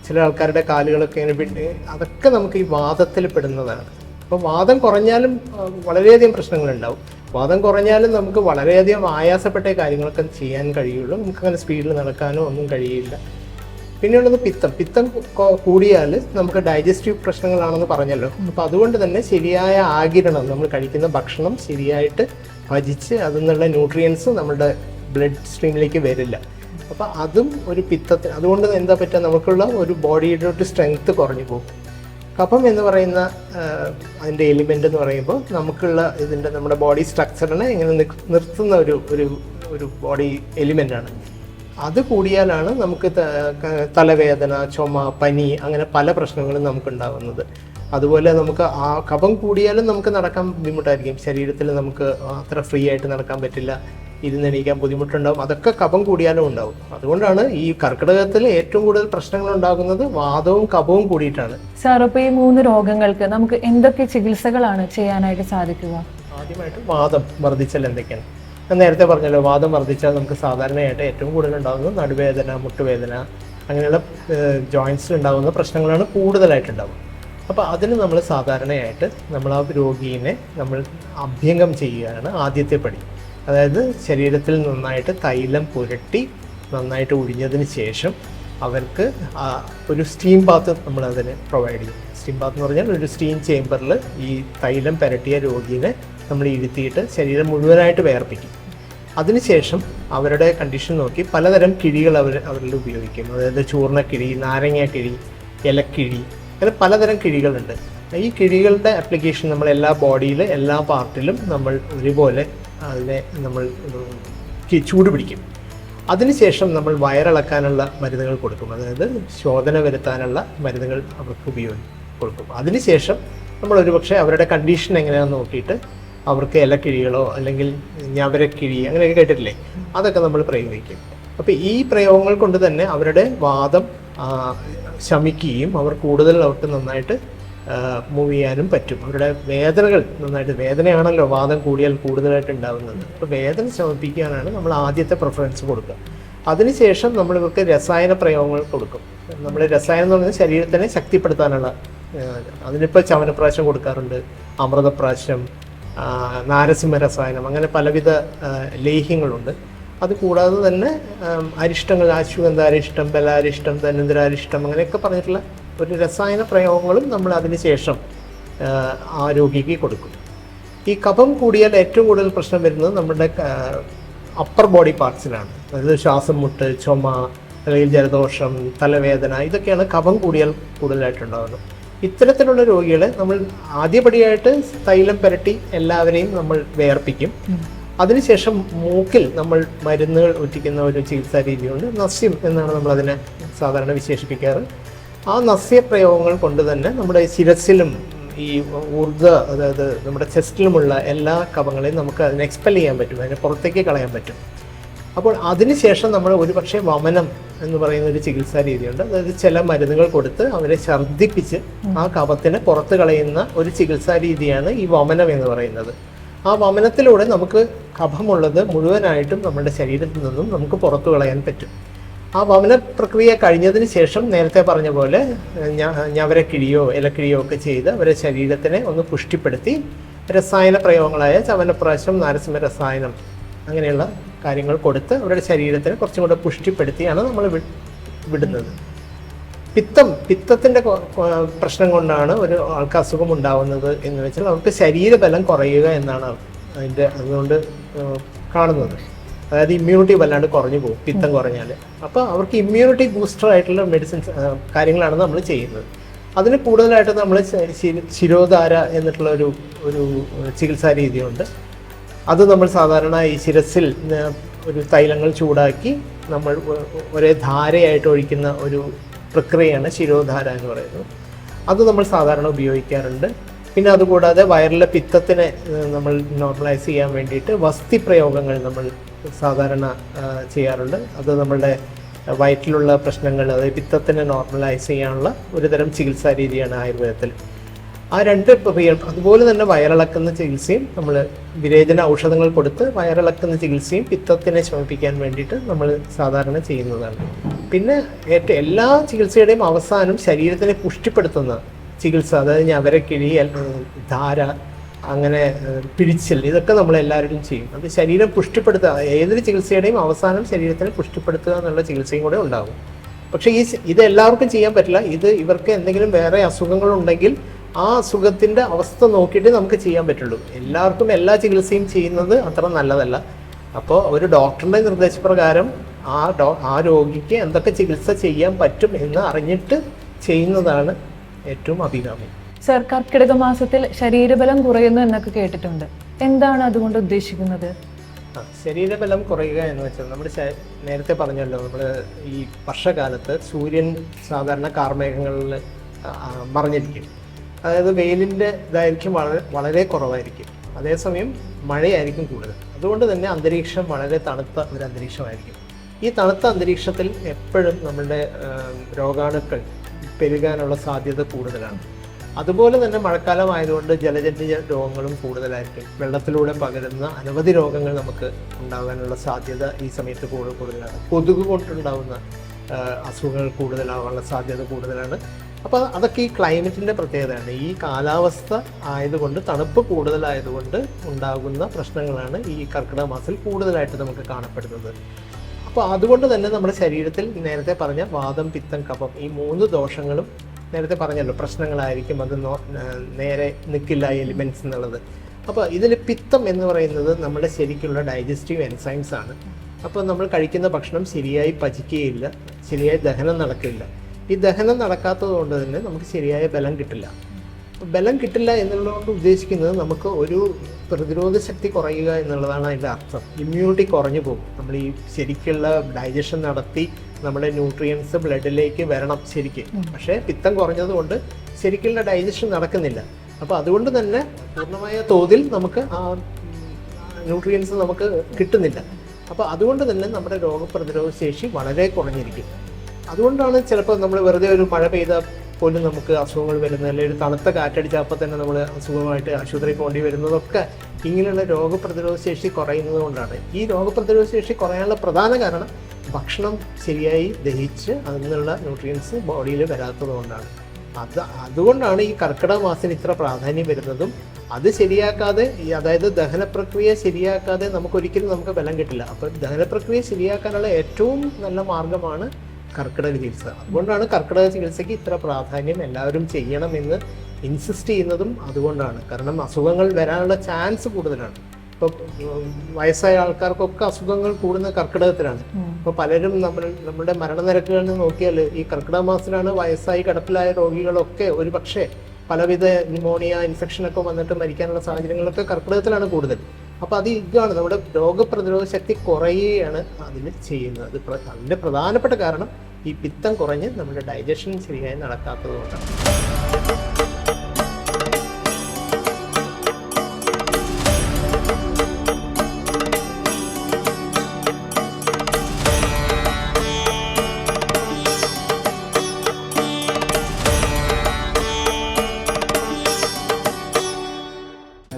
ചില ആൾക്കാരുടെ കാലുകളൊക്കെ ഇങ്ങനെ അതൊക്കെ നമുക്ക് ഈ വാദത്തിൽ പെടുന്നതാണ്. അപ്പോൾ വാദം കുറഞ്ഞാലും വളരെയധികം പ്രശ്നങ്ങളുണ്ടാവും. വാദം കുറഞ്ഞാലും നമുക്ക് വളരെയധികം ആയാസപ്പെട്ട കാര്യങ്ങളൊക്കെ ചെയ്യാൻ കഴിയുള്ളൂ. നമുക്കങ്ങനെ സ്പീഡിൽ നടക്കാനോ ഒന്നും കഴിയില്ല. പിന്നെയുള്ളത് പിത്തം കൂടിയാൽ നമുക്ക് ഡൈജസ്റ്റീവ് പ്രശ്നങ്ങളാണെന്ന് പറഞ്ഞല്ലോ. അപ്പോൾ അതുകൊണ്ട് തന്നെ ശരിയായ ആഗിരണം, നമ്മൾ കഴിക്കുന്ന ഭക്ഷണം ശരിയായിട്ട് ഭജിച്ച് അതിൽ നിന്നുള്ള ന്യൂട്രിയൻസ് നമ്മുടെ ബ്ലഡ് സ്ട്രീമിലേക്ക് വരില്ല. അപ്പോൾ അതും ഒരു പിത്തത്തിന്, അതുകൊണ്ട് എന്താ പറ്റുക, നമുക്കുള്ള ഒരു ബോഡിയുടെ ഒരു സ്ട്രെങ്ത്ത് കുറഞ്ഞു പോകും. കഫം എന്ന് പറയുന്ന അതിൻ്റെ എലിമെൻ്റ് എന്ന് പറയുമ്പോൾ നമുക്കുള്ള നമ്മുടെ ബോഡി സ്ട്രക്ചറിനെ ഇങ്ങനെ നിർത്തുന്ന ഒരു ബോഡി എലിമെൻ്റാണ്. അത് കൂടിയാലാണ് നമുക്ക് തലവേദന, ചുമ, പനി, അങ്ങനെ പല പ്രശ്നങ്ങളും നമുക്കുണ്ടാകുന്നത്. അതുപോലെ നമുക്ക് ആ കഫം കൂടിയാലും നമുക്ക് നടക്കാൻ ബുദ്ധിമുട്ടായിരിക്കും. ശരീരത്തിൽ നമുക്ക് അത്ര ഫ്രീ ആയിട്ട് നടക്കാൻ പറ്റില്ല, ഇരുന്നെണീക്കാൻ ബുദ്ധിമുട്ടുണ്ടാകും. അതൊക്കെ കഫം കൂടിയാലും ഉണ്ടാവും. അതുകൊണ്ടാണ് ഈ കർക്കിടകത്തിൽ ഏറ്റവും കൂടുതൽ പ്രശ്നങ്ങൾ ഉണ്ടാകുന്നത് വാദവും കഫവും കൂടിയിട്ടാണ്. സാർ, അപ്പോൾ ഈ 3 രോഗങ്ങൾക്ക് നമുക്ക് എന്തൊക്കെ ചികിത്സകളാണ് ചെയ്യാനായിട്ട് സാധിക്കുക? ആദ്യമായിട്ട് വാദം വർദ്ധിച്ചാൽ എന്തൊക്കെയാണ്? ഞാൻ നേരത്തെ പറഞ്ഞല്ലോ, വാദം വർദ്ധിച്ചാൽ നമുക്ക് സാധാരണയായിട്ട് ഏറ്റവും കൂടുതൽ ഉണ്ടാകുന്നത് നടുവേദന, മുട്ടുവേദന, അങ്ങനെയുള്ള ജോയിൻസിൽ ഉണ്ടാകുന്ന പ്രശ്നങ്ങളാണ് കൂടുതലായിട്ടുണ്ടാവുക. അപ്പോൾ അതിന് നമ്മൾ സാധാരണയായിട്ട് നമ്മൾ ആ രോഗീനെ നമ്മൾ അഭ്യംഗം ചെയ്യുകയാണ് ആദ്യത്തെ പടി. അതായത് ശരീരത്തിൽ നന്നായിട്ട് തൈലം പുരട്ടി നന്നായിട്ട് ഒഴിഞ്ഞതിന് ശേഷം അവർക്ക് ഒരു സ്റ്റീം ബാത്ത് നമ്മൾ അതിന് പ്രൊവൈഡ് ചെയ്യും. സ്റ്റീം ബാത്ത് എന്ന് പറഞ്ഞാൽ ഒരു സ്റ്റീം ചേമ്പറിൽ ഈ തൈലം പുരട്ടിയ രോഗീനെ നമ്മൾ ഇരുത്തിയിട്ട് ശരീരം മുഴുവനായിട്ട് വേർപ്പിക്കും. അതിനുശേഷം അവരുടെ കണ്ടീഷൻ നോക്കി പലതരം കിഴികൾ അവരിൽ ഉപയോഗിക്കും. അതായത് ചൂർണ്ണക്കിഴി, നാരങ്ങാക്കിഴി, ഇലക്കിഴി, അങ്ങനെ പലതരം കിഴികളുണ്ട്. ഈ കിഴികളുടെ ആപ്ലിക്കേഷൻ നമ്മൾ എല്ലാ ബോഡിയിലെ എല്ലാ പാർട്ടിലും നമ്മൾ ഒരുപോലെ അതിനെ നമ്മൾ ചൂട് പിടിക്കും. അതിനുശേഷം നമ്മൾ വയറിളക്കാനുള്ള മരുന്നുകൾ കൊടുക്കും. അതായത് ശോധന വരുത്താനുള്ള മരുന്നുകൾ അവർക്ക് കൊടുക്കും. അതിനുശേഷം നമ്മൾ ഒരുപക്ഷെ അവരുടെ കണ്ടീഷൻ എങ്ങനെയാണെന്ന് നോക്കിയിട്ട് അവർക്ക് ഇലക്കിഴികളോ അല്ലെങ്കിൽ ഞവരക്കിഴി അങ്ങനെയൊക്കെ കേട്ടിട്ടില്ലേ, അതൊക്കെ നമ്മൾ പ്രയോഗിക്കും. അപ്പോൾ ഈ പ്രയോഗങ്ങൾ കൊണ്ട് തന്നെ അവരുടെ വാദം ശമിക്കുകയും അവർ കൂടുതൽ അവർക്ക് നന്നായിട്ട് മൂവ് ചെയ്യാനും പറ്റും. അവരുടെ വേദനകൾ നന്നായിട്ട്, വേദനയാണല്ലോ വാദം കൂടിയാൽ കൂടുതലായിട്ട് ഉണ്ടാകുന്നത്. അപ്പോൾ വേദന ശമിപ്പിക്കാനാണ് നമ്മൾ ആദ്യത്തെ പ്രിഫറൻസ് കൊടുക്കുക. അതിനുശേഷം നമ്മൾ ഇവർക്ക് രസായന പ്രയോഗങ്ങൾ കൊടുക്കും. നമ്മൾ രസായനം എന്ന് പറഞ്ഞാൽ ശരീരത്തിനെ ശക്തിപ്പെടുത്താനുള്ള, അതിനിപ്പോൾ ചവനപ്രാശം കൊടുക്കാറുണ്ട്, അമൃതപ്രാശം, നാരസിംഹ രസായനം, അങ്ങനെ പലവിധ ലേഹ്യങ്ങളുണ്ട്. അതുകൂടാതെ തന്നെ അരിഷ്ടങ്ങൾ, അശ്വഗന്ധ അരിഷ്ടം, ബലാരിഷ്ടം, ധന്വന്തരാരിഷ്ടം, അങ്ങനെയൊക്കെ പറഞ്ഞിട്ടുള്ള ഒരു രസായന പ്രയോഗങ്ങളും നമ്മൾ അതിന് ശേഷം ആ രോഗിക്ക് കൊടുക്കും. ഈ കഫം കൂടിയാൽ ഏറ്റവും കൂടുതൽ പ്രശ്നം വരുന്നത് നമ്മുടെ അപ്പർ ബോഡി പാർട്സിലാണ്. അതായത് ശ്വാസം മുട്ട്, ചുമ, അല്ലെങ്കിൽ ജലദോഷം, തലവേദന, ഇതൊക്കെയാണ് കഫം കൂടിയാൽ കൂടുതലായിട്ടുണ്ടാകുന്നത്. ഇത്തരത്തിലുള്ള രോഗികളെ നമ്മൾ ആദ്യപടിയായിട്ട് തൈലം പുരട്ടി എല്ലാവരെയും നമ്മൾ വേർപ്പിക്കും. അതിനുശേഷം മൂക്കിൽ നമ്മൾ മരുന്നുകൾ ഒറ്റിക്കുന്ന ഒരു ചികിത്സാ രീതിയുണ്ട്. നസ്യം എന്നാണ് നമ്മളതിനെ സാധാരണ വിശേഷിപ്പിക്കാറ്. ആ നസ്യപ്രയോഗങ്ങൾ കൊണ്ട് തന്നെ നമ്മുടെ ശിരസിലും ഈ അതായത് നമ്മുടെ ചെസ്റ്റിലുമുള്ള എല്ലാ കഫങ്ങളെയും നമുക്ക് അതിനെ എക്സ്പെൽ ചെയ്യാൻ പറ്റും, അതിനെ പുറത്തേക്ക് കളയാൻ പറ്റും. അപ്പോൾ അതിനുശേഷം നമ്മൾ ഒരുപക്ഷെ വമനം എന്ന് പറയുന്ന ഒരു ചികിത്സാ രീതിയുണ്ട്. അതായത് ചില മരുന്നുകൾ കൊടുത്ത് അവരെ ഛർദ്ദിപ്പിച്ച് ആ കഫത്തിനെ പുറത്ത് കളയുന്ന ഒരു ചികിത്സാ രീതിയാണ് ഈ വമനം എന്ന് പറയുന്നത്. ആ വമനത്തിലൂടെ നമുക്ക് കഫമുള്ളത് മുഴുവനായിട്ടും നമ്മുടെ ശരീരത്തിൽ നിന്നും നമുക്ക് പുറത്തു കളയാൻ പറ്റും. ആ വമന പ്രക്രിയ കഴിഞ്ഞതിന് ശേഷം നേരത്തെ പറഞ്ഞ പോലെ ഞവരക്കിഴിയോ ഇലക്കിഴിയോ ഒക്കെ ചെയ്ത് അവരെ ശരീരത്തിനെ ഒന്ന് പുഷ്ടിപ്പെടുത്തി രസായന പ്രയോഗങ്ങളായ ചവനപ്രാശം, നാരസിംഹ രസായനം, അങ്ങനെയുള്ള കാര്യങ്ങൾ കൊടുത്ത് അവരുടെ ശരീരത്തിനെ കുറച്ചും കൂടെ പുഷ്ടിപ്പെടുത്തിയാണ് നമ്മൾ വിടുന്നത്. പിത്തത്തിൻ്റെ പ്രശ്നം കൊണ്ടാണ് ഒരു ആൾക്ക് അസുഖം ഉണ്ടാവുന്നത് എന്ന് വെച്ചാൽ അവർക്ക് ശരീരബലം കുറയുക എന്നാണ് അതുകൊണ്ട് കാണുന്നത്. അതായത് ഇമ്മ്യൂണിറ്റി വല്ലാണ്ട് കുറഞ്ഞു പോകും പിത്തം കുറഞ്ഞാൽ. അപ്പോൾ അവർക്ക് ഇമ്മ്യൂണിറ്റി ബൂസ്റ്റർ ആയിട്ടുള്ള മെഡിസിൻസ് കാര്യങ്ങളാണ് നമ്മൾ ചെയ്യുന്നത്. അതിന് കൂടുതലായിട്ട് നമ്മൾ ശിരോധാര എന്നിട്ടുള്ള ഒരു ചികിത്സാ രീതിയുണ്ട്. അത് നമ്മൾ സാധാരണ ഈ ശിരസിൽ ഒരു തൈലങ്ങൾ ചൂടാക്കി നമ്മൾ ഒരേ ധാരയായിട്ട് ഒഴിക്കുന്ന ഒരു പ്രക്രിയയാണ് ശിരോധാര എന്ന് പറയുന്നത്. അത് നമ്മൾ സാധാരണ ഉപയോഗിക്കാറുണ്ട്. പിന്നെ അതുകൂടാതെ വയറിലെ പിത്തത്തിനെ നമ്മൾ നോർമലൈസ് ചെയ്യാൻ വേണ്ടിയിട്ട് വസ്തി പ്രയോഗങ്ങൾ നമ്മൾ സാധാരണ ചെയ്യാറുണ്ട്. അത് നമ്മളുടെ വയറ്റിലുള്ള പ്രശ്നങ്ങൾ, അതായത് പിത്തത്തിനെ നോർമലൈസ് ചെയ്യാനുള്ള ഒരുതരം ചികിത്സാ രീതിയാണ് ആയുർവേദത്തിൽ. ആ രണ്ട് പ്രക്രിയ, അതുപോലെ തന്നെ വയറിളക്കുന്ന ചികിത്സയും നമ്മൾ വിരേചന ഔഷധങ്ങൾ കൊടുത്ത് വയറിളക്കുന്ന ചികിത്സയും പിത്തത്തിനെ ശമിപ്പിക്കാൻ വേണ്ടിയിട്ട് നമ്മൾ സാധാരണ ചെയ്യുന്നതാണ്. പിന്നെ എല്ലാ ചികിത്സയുടെയും അവസാനം ശരീരത്തിനെ പുഷ്ടിപ്പെടുത്തുന്ന ചികിത്സ, അതായത് ഞവരക്കിഴി, ധാര, അങ്ങനെ പിഴിച്ചിൽ, ഇതൊക്കെ നമ്മൾ എല്ലാവരും ചെയ്യും. അത് ശരീരം പുഷ്ടിപ്പെടുത്തുക, ഏതൊരു ചികിത്സയുടെയും അവസാനം ശരീരത്തിനെ പുഷ്ടിപ്പെടുത്തുക എന്നുള്ള ചികിത്സയും കൂടെ ഉണ്ടാകും. പക്ഷേ ഇത് എല്ലാവർക്കും ചെയ്യാൻ പറ്റില്ല. ഇവർക്ക് എന്തെങ്കിലും വേറെ അസുഖങ്ങളുണ്ടെങ്കിൽ ആ അസുഖത്തിൻ്റെ അവസ്ഥ നോക്കിയിട്ട് നമുക്ക് ചെയ്യാൻ പറ്റുള്ളൂ. എല്ലാവർക്കും എല്ലാ ചികിത്സയും ചെയ്യുന്നത് അത്ര നല്ലതല്ല. അപ്പോൾ ഒരു ഡോക്ടറുടെ നിർദ്ദേശപ്രകാരം ആ രോഗിക്ക് എന്തൊക്കെ ചികിത്സ ചെയ്യാൻ പറ്റും എന്ന് അറിഞ്ഞിട്ട് ചെയ്യുന്നതാണ് ഏറ്റവും അഭികാമ്യം. സർ, കർക്കിടക മാസത്തിൽ ശരീരബലം കുറയുന്നു എന്നൊക്കെ കേട്ടിട്ടുണ്ട്. എന്താണ് അതുകൊണ്ട് ഉദ്ദേശിക്കുന്നത്? ശരീരബലം കുറയുക എന്ന് വെച്ചാൽ നമ്മൾ നേരത്തെ പറഞ്ഞല്ലോ, നമ്മൾ ഈ വർഷകാലത്ത് സൂര്യൻ സാധാരണ കാർമേഘങ്ങളിൽ മറഞ്ഞിരിക്കും. അതായത് വെയിലിൻ്റെ ദൈർഘ്യം വളരെ കുറവായിരിക്കും. അതേസമയം മഴയായിരിക്കും കൂടുതൽ. അതുകൊണ്ട് തന്നെ അന്തരീക്ഷം വളരെ തണുത്ത ഒരു അന്തരീക്ഷമായിരിക്കും. ഈ തണുത്ത അന്തരീക്ഷത്തിൽ എപ്പോഴും നമ്മളുടെ രോഗാണുക്കൾ പെരുകാനുള്ള സാധ്യത കൂടുതലാണ്. അതുപോലെ തന്നെ മഴക്കാലമായതുകൊണ്ട് ജലജന്യ രോഗങ്ങളും കൂടുതലായിരിക്കും. വെള്ളത്തിലൂടെ പകരുന്ന അനവധി രോഗങ്ങൾ നമുക്ക് ഉണ്ടാകാനുള്ള സാധ്യത ഈ സമയത്ത് കൂടുതലാണ്. കൊതുക് കൊണ്ടുണ്ടാകുന്ന അസുഖങ്ങൾ കൂടുതലാവാനുള്ള സാധ്യത കൂടുതലാണ്. അപ്പോൾ അതൊക്കെ ഈ ക്ലൈമറ്റിൻ്റെ പ്രത്യേകതയാണ്. ഈ കാലാവസ്ഥ ആയതുകൊണ്ട്, തണുപ്പ് കൂടുതലായതുകൊണ്ട് ഉണ്ടാകുന്ന പ്രശ്നങ്ങളാണ് ഈ കർക്കിടക മാസത്തിൽ കൂടുതലായിട്ട് നമുക്ക് കാണപ്പെടുന്നത്. അപ്പോൾ അതുകൊണ്ട് തന്നെ നമ്മുടെ ശരീരത്തിൽ നേരത്തെ പറഞ്ഞ വാദം, പിത്തം, കഫം, ഈ 3 ദോഷങ്ങളും നേരത്തെ പറഞ്ഞല്ലോ പ്രശ്നങ്ങളായിരിക്കും. അത് നേരെ നിൽക്കില്ല എലിമെൻറ്റ്സ് എന്നുള്ളത്. അപ്പോൾ ഇതിൽ പിത്തം എന്ന് പറയുന്നത് നമ്മുടെ ശരിക്കുള്ള ഡൈജസ്റ്റീവ് എൻസൈംസ് ആണ്. അപ്പോൾ നമ്മൾ കഴിക്കുന്ന ഭക്ഷണം ശരിയായി പചിക്കുകയില്ല, ശരിയായി ദഹനം നടക്കില്ല. ഈ ദഹനം നടക്കാത്തത് കൊണ്ട് തന്നെ നമുക്ക് ശരിയായ ബലം കിട്ടില്ല. ബലം കിട്ടില്ല എന്നുള്ളതുകൊണ്ട് ഉദ്ദേശിക്കുന്നത് നമുക്ക് ഒരു പ്രതിരോധ ശക്തി കുറയുക എന്നുള്ളതാണ് അതിൻ്റെ അർത്ഥം. ഇമ്മ്യൂണിറ്റി കുറഞ്ഞു പോകും. നമ്മൾ ഈ ശരിക്കുള്ള ഡൈജഷൻ നടത്തി നമ്മുടെ ന്യൂട്രിയൻസ് ബ്ലഡിലേക്ക് വരണം ശരിക്ക്. പക്ഷേ പിത്തം കുറഞ്ഞതുകൊണ്ട് ശരിക്കുള്ള ഡൈജഷൻ നടക്കുന്നില്ല. അപ്പോൾ അതുകൊണ്ട് തന്നെ പൂർണ്ണമായ തോതിൽ നമുക്ക് ആ ന്യൂട്രിയൻസ് നമുക്ക് കിട്ടുന്നില്ല. അപ്പോൾ അതുകൊണ്ട് തന്നെ നമ്മുടെ രോഗപ്രതിരോധ ശേഷി വളരെ കുറഞ്ഞിരിക്കും. അതുകൊണ്ടാണ് ചിലപ്പോൾ നമ്മൾ വെറുതെ ഒരു മഴ പെയ്താൽ പോലും നമുക്ക് അസുഖങ്ങൾ വരുന്നത്, അല്ലെങ്കിൽ ഒരു തണുത്ത കാറ്റടിച്ചാൽ അപ്പോൾ തന്നെ നമ്മൾ അസുഖമായിട്ട് ആശുപത്രിയിൽ പോകേണ്ടി വരുന്നതൊക്കെ ഇങ്ങനെയുള്ള രോഗപ്രതിരോധ ശേഷി കുറയുന്നത് കൊണ്ടാണ്. ഈ രോഗപ്രതിരോധ ശേഷി കുറയാനുള്ള പ്രധാന കാരണം ഭക്ഷണം ശരിയായി ദഹിച്ച് അതിൽ നിന്നുള്ള ന്യൂട്രിയൻസ് ബോഡിയിൽ വരാത്തത് കൊണ്ടാണ്. അതുകൊണ്ടാണ് ഈ കർക്കിടക മാസത്തിന് ഇത്ര പ്രാധാന്യം വരുന്നതും. അത് ശരിയാക്കാതെ അതായത് ദഹന പ്രക്രിയ ശരിയാക്കാതെ നമുക്ക് ബലം കിട്ടില്ല. അപ്പോൾ ദഹന പ്രക്രിയ ശരിയാക്കാനുള്ള ഏറ്റവും നല്ല മാർഗമാണ് കർക്കിടക ചികിത്സ. അതുകൊണ്ടാണ് കർക്കിടക ചികിത്സയ്ക്ക് ഇത്ര പ്രാധാന്യം എല്ലാവരും ചെയ്യണമെന്ന് ഇൻസിസ്റ്റ് ചെയ്യുന്നതും അതുകൊണ്ടാണ്. കാരണം അസുഖങ്ങൾ വരാനുള്ള ചാൻസ് കൂടുതലാണ്. ഇപ്പോൾ വയസ്സായ ആൾക്കാർക്കൊക്കെ അസുഖങ്ങൾ കൂടുന്ന കർക്കിടകത്തിലാണ്. ഇപ്പോൾ പലരും നമ്മുടെ മരണനിരക്കുകളിൽ നോക്കിയാൽ ഈ കർക്കിടക മാസത്തിലാണ് വയസ്സായി കിടപ്പിലായ രോഗികളൊക്കെ ഒരു പക്ഷേ പലവിധ ന്യൂമോണിയ ഇൻഫെക്ഷനൊക്കെ വന്നിട്ട് മരിക്കാനുള്ള സാഹചര്യങ്ങളൊക്കെ കർക്കിടകത്തിലാണ് കൂടുതൽ. അപ്പോൾ ഇതാണ് നമ്മുടെ രോഗപ്രതിരോധ ശക്തി കുറയുകയാണ് അതിന് ചെയ്യുന്നത്. അതിൻ്റെ പ്രധാനപ്പെട്ട കാരണം ഈ പിത്തം കുറഞ്ഞ് നമ്മുടെ ഡൈജഷൻ ശരിയായി നടക്കാത്തത് കൊണ്ടാണ്.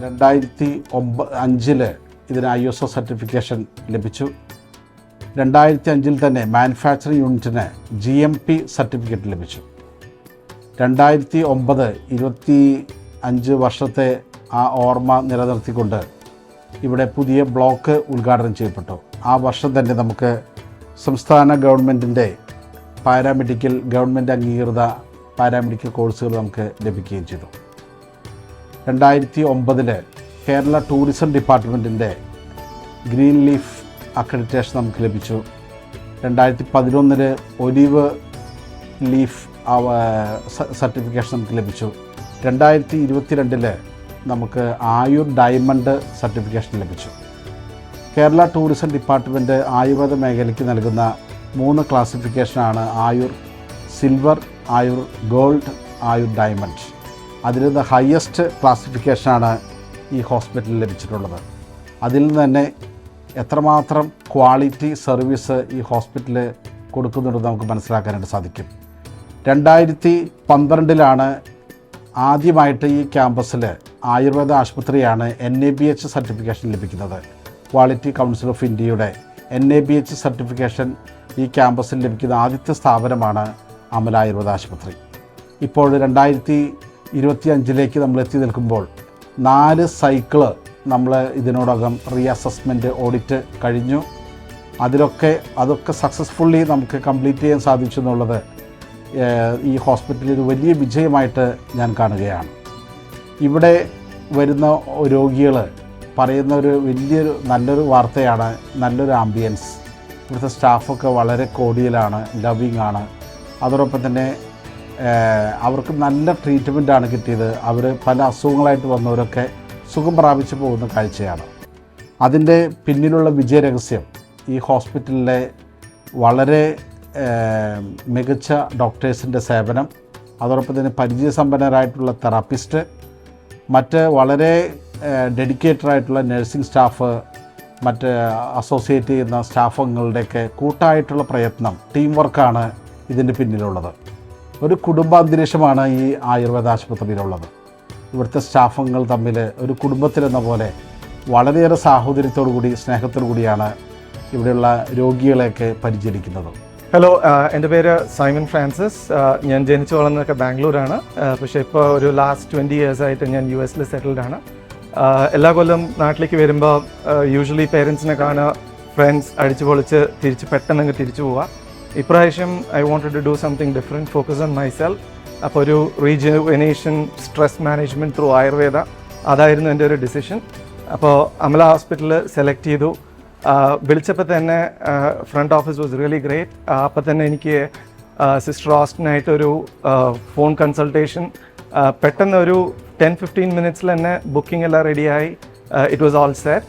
രണ്ടായിരത്തി 2005 ഇതിന് ISO സർട്ടിഫിക്കേഷൻ ലഭിച്ചു. 2005 തന്നെ മാനുഫാക്ചറിംഗ് യൂണിറ്റിന് GMP സർട്ടിഫിക്കറ്റ് ലഭിച്ചു. 2009 25 വർഷത്തെ ആ ഓർമ്മ നിലനിർത്തിക്കൊണ്ട് ഇവിടെ പുതിയ ബ്ലോക്ക് ഉദ്ഘാടനം ചെയ്യപ്പെട്ടു. ആ വർഷം തന്നെ നമുക്ക് സംസ്ഥാന ഗവൺമെൻറ്റിൻ്റെ പാരാമെഡിക്കൽ ഗവൺമെൻറ് അംഗീകൃത പാരാമെഡിക്കൽ കോഴ്സുകൾ നമുക്ക് ലഭിക്കുകയും ചെയ്തു. 2009 കേരള ടൂറിസം ഡിപ്പാർട്ട്മെൻറ്റിൻ്റെ ഗ്രീൻ ലീഫ് അക്രഡിറ്റേഷൻ നമുക്ക് ലഭിച്ചു. 2011 ഒലിവ് ലീഫ് സർട്ടിഫിക്കേഷൻ നമുക്ക് ലഭിച്ചു. 2022 നമുക്ക് ആയുർ ഡയമണ്ട് സർട്ടിഫിക്കേഷൻ ലഭിച്ചു. കേരള ടൂറിസം ഡിപ്പാർട്ട്മെൻറ്റ് ആയുർവേദ മേഖലയ്ക്ക് നൽകുന്ന 3 ക്ലാസിഫിക്കേഷനാണ് ആയുർ സിൽവർ, ആയുർ ഗോൾഡ്, ആയുർ ഡയമണ്ട്. അതിൽ നിന്ന് ഹയസ്റ്റ് ക്ലാസിഫിക്കേഷനാണ് ഈ ഹോസ്പിറ്റലിൽ ലഭിച്ചിട്ടുള്ളത്. അതിൽ നിന്ന് തന്നെ എത്രമാത്രം ക്വാളിറ്റി സർവീസ് ഈ ഹോസ്പിറ്റൽ കൊടുക്കുന്നുണ്ടെന്ന് നമുക്ക് മനസ്സിലാക്കാനായിട്ട് സാധിക്കും. 2012 ആദ്യമായിട്ട് ഈ ക്യാമ്പസിൽ ആയുർവേദ ആശുപത്രിയാണ് NABH സർട്ടിഫിക്കേഷൻ ലഭിക്കുന്നത്. ക്വാളിറ്റി കൗൺസിൽ ഓഫ് ഇന്ത്യയുടെ NABH സർട്ടിഫിക്കേഷൻ ഈ ക്യാമ്പസിൽ ലഭിക്കുന്ന ആദ്യത്തെ സ്ഥാപനമാണ് അമല ആയുർവേദ ആശുപത്രി. ഇപ്പോൾ 2025 നമ്മൾ എത്തി നിൽക്കുമ്പോൾ 4 സൈക്കിള് നമ്മൾ ഇതിനോടകം അസസ്മെൻറ്റ് ഓഡിറ്റ് കഴിഞ്ഞു. അതൊക്കെ സക്സസ്ഫുള്ളി നമുക്ക് കംപ്ലീറ്റ് ചെയ്യാൻ സാധിച്ചു എന്നുള്ളത് ഈ ഹോസ്പിറ്റലിൽ ഒരു വലിയ വിജയമായിട്ട് ഞാൻ കാണുകയാണ്. ഇവിടെ വരുന്ന രോഗികൾ പറയുന്ന ഒരു നല്ലൊരു വാർത്തയാണ്, നല്ലൊരു ആംബിയൻസ്. ഇവിടുത്തെ സ്റ്റാഫൊക്കെ വളരെ കോഡിയലാണ്, ലവിങ് ആണ്. അതോടൊപ്പം തന്നെ അവർക്ക് നല്ല ട്രീറ്റ്മെൻറ്റാണ് കിട്ടിയത്. അവർ പല അസുഖങ്ങളായിട്ട് വന്നവരൊക്കെ സുഖം പ്രാപിച്ചു പോകുന്ന കാഴ്ചയാണ്. അതിൻ്റെ പിന്നിലുള്ള വിജയരഹസ്യം ഈ ഹോസ്പിറ്റലിലെ വളരെ മികച്ച ഡോക്ടേഴ്സിൻ്റെ സേവനം, അതോടൊപ്പം തന്നെ പരിചയസമ്പന്നരായിട്ടുള്ള തെറാപ്പിസ്റ്റ്, മറ്റ് വളരെ ഡെഡിക്കേറ്റഡായിട്ടുള്ള നഴ്സിംഗ് സ്റ്റാഫ്, മറ്റ് അസോസിയേറ്റ് ചെയ്യുന്ന സ്റ്റാഫുകളുടെയൊക്കെ കൂട്ടായിട്ടുള്ള പ്രയത്നം, ടീം വർക്കാണ് ഇതിൻ്റെ പിന്നിലുള്ളത്. ഒരു കുടുംബാന്തരീക്ഷമാണ് ഈ ആയുർവേദ ആശുപത്രിയിലുള്ളത്. ഇവിടുത്തെ സ്റ്റാഫുകൾ തമ്മിൽ ഒരു കുടുംബത്തിലെന്ന പോലെ വളരെയേറെ സാഹോദര്യത്തോടു കൂടി സ്നേഹത്തോടു കൂടിയാണ് ഇവിടെയുള്ള രോഗികളെയൊക്കെ പരിചരിക്കുന്നത്. ഹലോ, എൻ്റെ പേര് സൈമൺ ഫ്രാൻസിസ്. ഞാൻ ജനിച്ചു വളർന്നതൊക്കെ ബാംഗ്ലൂരാണ്. പക്ഷേ ഇപ്പോൾ ഒരു ലാസ്റ്റ് 20 years ഞാൻ US സെറ്റിൽഡാണ്. എല്ലാ കൊല്ലം നാട്ടിലേക്ക് വരുമ്പോൾ യൂഷ്വലി പേരൻസിനെ കാണുക, ഫ്രണ്ട്സ് അടിച്ചു പൊളിച്ച് പെട്ടെന്ന് തിരിച്ചു പോവുക. ഇപ്രാവശ്യം I wanted to do something different, focus on myself. അപ്പോൾ ഒരു rejuvenation, stress management through Ayurveda, അതായിരുന്നു എൻ്റെ ഒരു ഡിസിഷൻ. അപ്പോൾ അമല ഹോസ്പിറ്റൽ സെലക്ട് ചെയ്തു. വിളിച്ചപ്പോൾ തന്നെ front office was really great. അപ്പോൾ തന്നെ എനിക്ക് സിസ്റ്റർ ഓസ്റ്റിനായിട്ടൊരു ഫോൺ കൺസൾട്ടേഷൻ, പെട്ടെന്ന് ഒരു 10-15 minutes തന്നെ ബുക്കിംഗ് എല്ലാം റെഡിയായി. It was all set.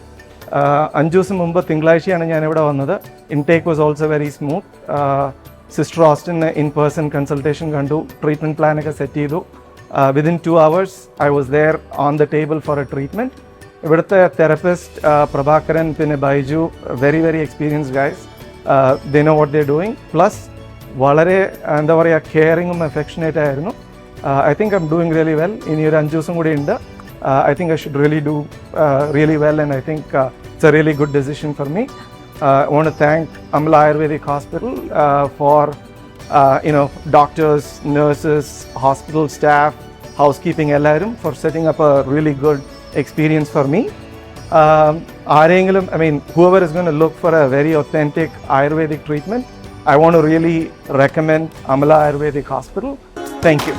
5 ദിവസം മുമ്പ് തിങ്കളാഴ്ചയാണ് ഞാനിവിടെ വന്നത്. Intake was also very smooth. Sister ഓസ്റ്റിന് ഇൻ പേഴ്സൺ കൺസൾട്ടേഷൻ കണ്ടു, ട്രീറ്റ്മെൻറ്റ് പ്ലാനൊക്കെ സെറ്റ് ചെയ്തു. Within 2 hours I was there on the table for a treatment. ഇവിടുത്തെ തെറപ്പിസ്റ്റ് പ്രഭാകരൻ പിന്നെ Baiju, very experienced guys. They know what they doing. Plus വളരെ എന്താ പറയുക കെയറിങ്ങും അഫെക്ഷനേറ്റ് ആയിരുന്നു. I think I'm doing really well. ഇനി ഒരു 5 ദിവസം കൂടി ഉണ്ട്. I think I should really do really well, and I think it's a really good decision for me. I want to thank Amala Ayurvedic Hospital for doctors, nurses, hospital staff, housekeeping ellarum for setting up a really good experience for me. Whoever is going to look for a very authentic Ayurvedic treatment, I want to really recommend Amala Ayurvedic Hospital. Thank you.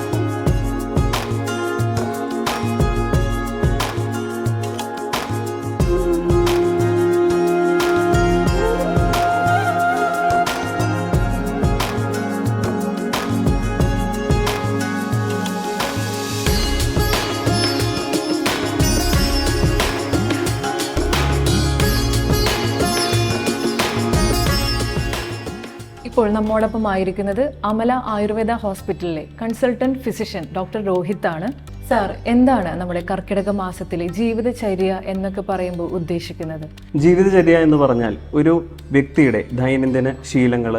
ഇപ്പോൾ നമ്മോടൊപ്പം ആയിരിക്കുന്നത് അമല ആയുർവേദ ഹോസ്പിറ്റലിലെ consultant physician doctor Rohit ആണ്. Sir, എന്താണ് നമ്മുടെ കർക്കിടക മാസത്തിലെ ജീവിതചര്യ എന്നൊക്കെ പറയുമ്പോൾ ഉദ്ദേശിക്കുന്നത്? ജീവിതചര്യ എന്ന് പറഞ്ഞാൽ ഒരു വ്യക്തിയുടെ ദൈനംദിന ശീലങ്ങൾ,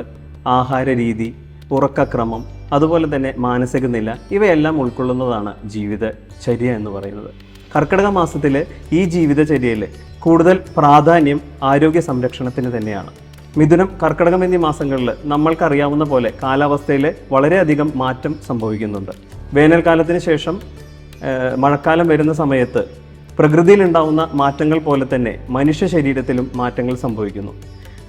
ആഹാര രീതി, ഉറക്കക്രമം, അതുപോലെ തന്നെ മാനസിക നില, ഇവയെല്ലാം ഉൾക്കൊള്ളുന്നതാണ് ജീവിതചര്യ എന്ന് പറയുന്നത്. കർക്കിടക മാസത്തിൽ ഈ ജീവിതചര്യയിൽ കൂടുതൽ പ്രാധാന്യം ആരോഗ്യ സംരക്ഷണത്തിന് തന്നെയാണ്. മിഥുനം, കർക്കിടകം എന്നീ മാസങ്ങളിൽ നമ്മൾക്കറിയാവുന്ന പോലെ കാലാവസ്ഥയിൽ വളരെയധികം മാറ്റം സംഭവിക്കുന്നുണ്ട്. വേനൽക്കാലത്തിന് ശേഷം മഴക്കാലം വരുന്ന സമയത്ത് പ്രകൃതിയിലുണ്ടാവുന്ന മാറ്റങ്ങൾ പോലെ തന്നെ മനുഷ്യ ശരീരത്തിലും മാറ്റങ്ങൾ സംഭവിക്കുന്നു.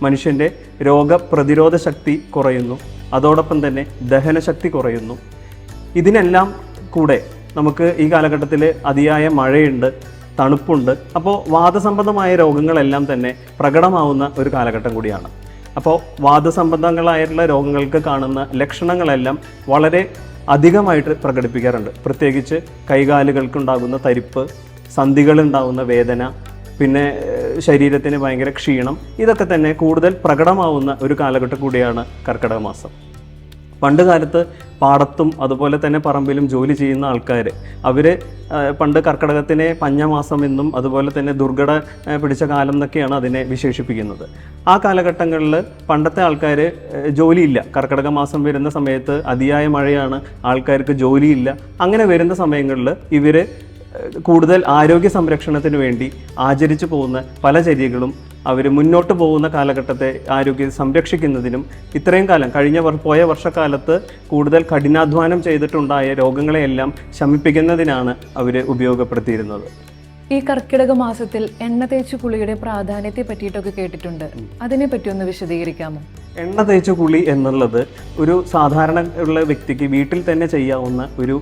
മനുഷ്യൻ്റെ രോഗപ്രതിരോധ ശക്തി കുറയുന്നു, അതോടൊപ്പം തന്നെ ദഹനശക്തി കുറയുന്നു. ഇതിനെല്ലാം കൂടെ നമുക്ക് ഈ കാലഘട്ടത്തിൽ അതിയായ മഴയുണ്ട്, തണുപ്പുണ്ട്. അപ്പോൾ വാതസംബന്ധമായ രോഗങ്ങളെല്ലാം തന്നെ പ്രകടമാവുന്ന ഒരു കാലഘട്ടം കൂടിയാണ്. അപ്പോൾ വാതസംബന്ധങ്ങളായിട്ടുള്ള രോഗങ്ങൾക്ക് കാണുന്ന ലക്ഷണങ്ങളെല്ലാം വളരെ അധികമായിട്ട് പ്രകടിപ്പിക്കാറുണ്ട്. പ്രത്യേകിച്ച് കൈകാലുകൾക്കുണ്ടാകുന്ന തരിപ്പ്, സന്ധികളുണ്ടാകുന്ന വേദന, പിന്നെ ശരീരത്തിന് ഭയങ്കര ക്ഷീണം, ഇതൊക്കെ തന്നെ കൂടുതൽ പ്രകടമാവുന്ന ഒരു കാലഘട്ടം കൂടിയാണ് കർക്കിടക മാസം. പണ്ട് കാലത്ത് പാടത്തും അതുപോലെ തന്നെ പറമ്പിലും ജോലി ചെയ്യുന്ന ആൾക്കാർ അവർ പണ്ട് കർക്കിടകത്തിനെ പഞ്ഞമാസം എന്നും അതുപോലെ തന്നെ ദുർഘട പിടിച്ച കാലം എന്നൊക്കെയാണ് അതിനെ വിശേഷിപ്പിക്കുന്നത്. ആ കാലഘട്ടങ്ങളിൽ പണ്ടത്തെ ആൾക്കാർ ജോലിയില്ല. കർക്കിടക മാസം വരുന്ന സമയത്ത് അതിയായ മഴയാണ്, ആൾക്കാർക്ക് ജോലിയില്ല. അങ്ങനെ വരുന്ന സമയങ്ങളിൽ ഇവർ കൂടുതൽ ആരോഗ്യ സംരക്ഷണത്തിന് വേണ്ടി ആചരിച്ചു പോകുന്ന പല ചര്യകളും അവർ മുന്നോട്ട് പോകുന്ന കാലഘട്ടത്തെ ആരോഗ്യം സംരക്ഷിക്കുന്നതിനും ഇത്രയും കാലം പോയ വർഷക്കാലത്ത് കൂടുതൽ കഠിനാധ്വാനം ചെയ്തിട്ടുണ്ടായ രോഗങ്ങളെയെല്ലാം ശമിപ്പിക്കുന്നതിനാണ് അവർ ഉപയോഗപ്പെടുത്തിയിരുന്നത്. ഈ കർക്കിടക മാസത്തിൽ എണ്ണ തേച്ചു കുളിയുടെ പ്രാധാന്യത്തെ പറ്റിയിട്ടൊക്കെ കേട്ടിട്ടുണ്ട്. അതിനെപ്പറ്റി ഒന്ന് വിശദീകരിക്കാമോ? എണ്ണ തേച്ചു കുളി എന്നുള്ളത് ഒരു സാധാരണ ഉള്ള വ്യക്തിക്ക് വീട്ടിൽ തന്നെ ചെയ്യാവുന്ന ഒരു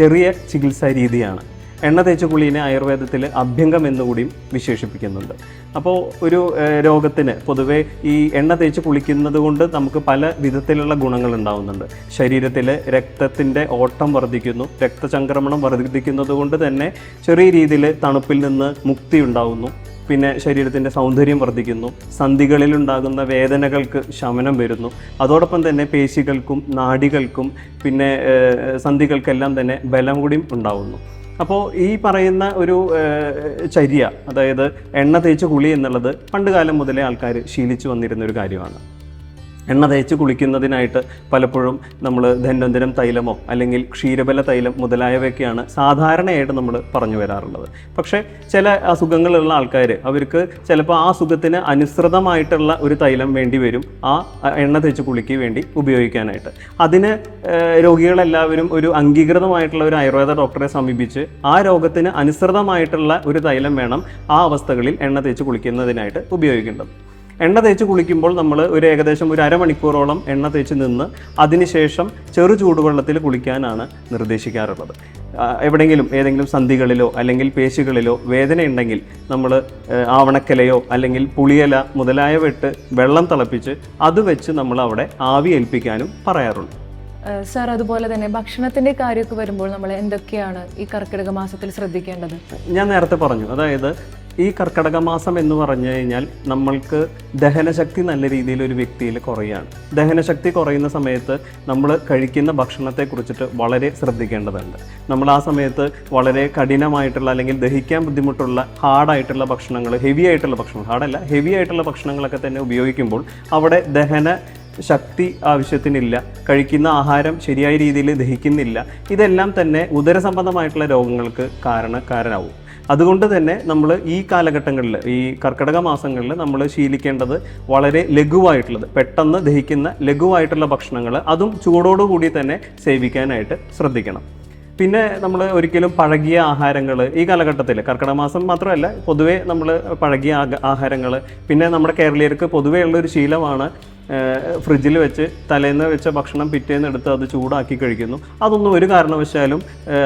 ചെറിയ ചികിത്സാ രീതിയാണ്. എണ്ണ തേച്ചു കുളീനെ ആയുർവേദത്തിൽ അഭ്യംഗം എന്നുകൂടിയും വിശേഷിപ്പിക്കുന്നുണ്ട്. അപ്പോൾ ഒരു രോഗത്തിന് പൊതുവെ ഈ എണ്ണ തേച്ച് കുളിക്കുന്നത് കൊണ്ട് നമുക്ക് പല വിധത്തിലുള്ള ഗുണങ്ങൾ ഉണ്ടാകുന്നുണ്ട്. ശരീരത്തിൽ രക്തത്തിൻ്റെ ഓട്ടം വർദ്ധിക്കുന്നു, രക്തചംക്രമണം വർദ്ധിക്കുന്നത് കൊണ്ട് തന്നെ ചെറിയ രീതിയിൽ തണുപ്പിൽ നിന്ന് മുക്തി ഉണ്ടാകുന്നു. പിന്നെ ശരീരത്തിൻ്റെ സൗന്ദര്യം വർദ്ധിക്കുന്നു, സന്ധികളിലുണ്ടാകുന്ന വേദനകൾക്ക് ശമനം വരുന്നു. അതോടൊപ്പം തന്നെ പേശികൾക്കും നാഡികൾക്കും പിന്നെ സന്ധികൾക്കെല്ലാം തന്നെ ബലം കൂടിയും ഉണ്ടാകുന്നു. അപ്പോൾ ഈ പറയുന്ന ഒരു ചര്യ, അതായത് എണ്ണ തേച്ച് കുളി എന്നുള്ളത് പണ്ട് കാലം മുതലേ ആൾക്കാർ ശീലിച്ചു വന്നിരുന്നൊരു കാര്യമാണ്. എണ്ണ തേച്ച് കുളിക്കുന്നതിനായിട്ട് പലപ്പോഴും നമ്മൾ ധന്വന്തരം തൈലമോ അല്ലെങ്കിൽ ക്ഷീരബല തൈലം മുതലായവയൊക്കെയാണ് സാധാരണയായിട്ട് നമ്മൾ പറഞ്ഞു വരാറുള്ളത്. പക്ഷേ ചില അസുഖങ്ങളുള്ള ആൾക്കാർ അവർക്ക് ചിലപ്പോൾ ആ അസുഖത്തിന് അനുസൃതമായിട്ടുള്ള ഒരു തൈലം വേണ്ടി വരും ആ എണ്ണ തേച്ച് കുളിക്ക് വേണ്ടി ഉപയോഗിക്കാനായിട്ട്. അതിന് രോഗികളെല്ലാവരും ഒരു അംഗീകൃതമായിട്ടുള്ള ഒരു ആയുർവേദ ഡോക്ടറെ സമീപിച്ച് ആ രോഗത്തിന് അനുസൃതമായിട്ടുള്ള ഒരു തൈലം വേണം ആ അവസ്ഥകളിൽ എണ്ണ തേച്ച് കുളിക്കുന്നതിനായിട്ട് ഉപയോഗിക്കേണ്ടത്. എണ്ണ തേച്ച് കുളിക്കുമ്പോൾ നമ്മൾ ഒരു ഏകദേശം ഒരു അരമണിക്കൂറോളം എണ്ണ തേച്ച് നിന്ന് അതിനുശേഷം ചെറു ചൂടുവെള്ളത്തിൽ കുളിക്കാനാണ് നിർദ്ദേശിക്കാറുള്ളത്. എവിടെയെങ്കിലും ഏതെങ്കിലും സന്ധികളിലോ അല്ലെങ്കിൽ പേശികളിലോ വേദന ഉണ്ടെങ്കിൽ നമ്മൾ ആവണക്കലയോ അല്ലെങ്കിൽ പുളിയില മുതലായവ ഇട്ട് വെള്ളം തിളപ്പിച്ച് അത് വെച്ച് നമ്മൾ അവിടെ ആവി ഏൽപ്പിക്കാനും പറയാറുണ്ട്. സാർ, അതുപോലെ തന്നെ ഭക്ഷണത്തിൻ്റെ കാര്യമൊക്കെ വരുമ്പോൾ നമ്മൾ എന്തൊക്കെയാണ് ഈ കർക്കിടക മാസത്തിൽ ശ്രദ്ധിക്കേണ്ടത്? ഞാൻ നേരത്തെ പറഞ്ഞു, അതായത് ഈ കർക്കിടക മാസം എന്ന് പറഞ്ഞു കഴിഞ്ഞാൽ നമ്മൾക്ക് ദഹനശക്തി നല്ല രീതിയിൽ ഒരു വ്യക്തിയിൽ കുറയുകയാണ്. ദഹനശക്തി കുറയുന്ന സമയത്ത് നമ്മൾ കഴിക്കുന്ന ഭക്ഷണത്തെക്കുറിച്ചിട്ട് വളരെ ശ്രദ്ധിക്കേണ്ടതുണ്ട്. നമ്മൾ ആ സമയത്ത് വളരെ കഠിനമായിട്ടുള്ള അല്ലെങ്കിൽ ദഹിക്കാൻ ബുദ്ധിമുട്ടുള്ള ഹാർഡായിട്ടുള്ള ഭക്ഷണങ്ങൾ, ഹെവി ആയിട്ടുള്ള ഭക്ഷണം, ഹാർഡല്ല ഹെവി ആയിട്ടുള്ള ഭക്ഷണങ്ങളൊക്കെ തന്നെ ഉപയോഗിക്കുമ്പോൾ അവിടെ ദഹന ശക്തി ആവശ്യത്തിനില്ല, കഴിക്കുന്ന ആഹാരം ശരിയായ രീതിയിൽ ദഹിക്കുന്നില്ല. ഇതെല്ലാം തന്നെ ഉദരസംബന്ധമായിട്ടുള്ള രോഗങ്ങൾക്ക് കാരണമാവും. അതുകൊണ്ട് തന്നെ നമ്മൾ ഈ കാലഘട്ടങ്ങളിൽ, ഈ കർക്കിടക മാസങ്ങളിൽ നമ്മൾ ശീലിക്കേണ്ടത് വളരെ ലഘുവായിട്ടുള്ളത്, പെട്ടെന്ന് ദഹിക്കുന്ന ലഘുവായിട്ടുള്ള ഭക്ഷണങ്ങൾ, അതും ചൂടോടുകൂടി തന്നെ സേവിക്കാനായിട്ട് ശ്രദ്ധിക്കണം. പിന്നെ നമ്മൾ ഒരിക്കലും പഴകിയ ആഹാരങ്ങൾ ഈ കാലഘട്ടത്തിൽ, കർക്കിടക മാസം മാത്രമല്ല പൊതുവേ നമ്മൾ പഴകിയ ആഹാരങ്ങൾ, പിന്നെ നമ്മുടെ കേരളീയർക്ക് പൊതുവേ ഉള്ളൊരു ശീലമാണ് ഫ്രിഡ്ജിൽ വെച്ച് തലേന്ന് വെച്ച ഭക്ഷണം പിറ്റേന്ന് എടുത്ത് അത് ചൂടാക്കി കഴിക്കുന്നു. അതൊന്നും ഒരു കാരണവശാലും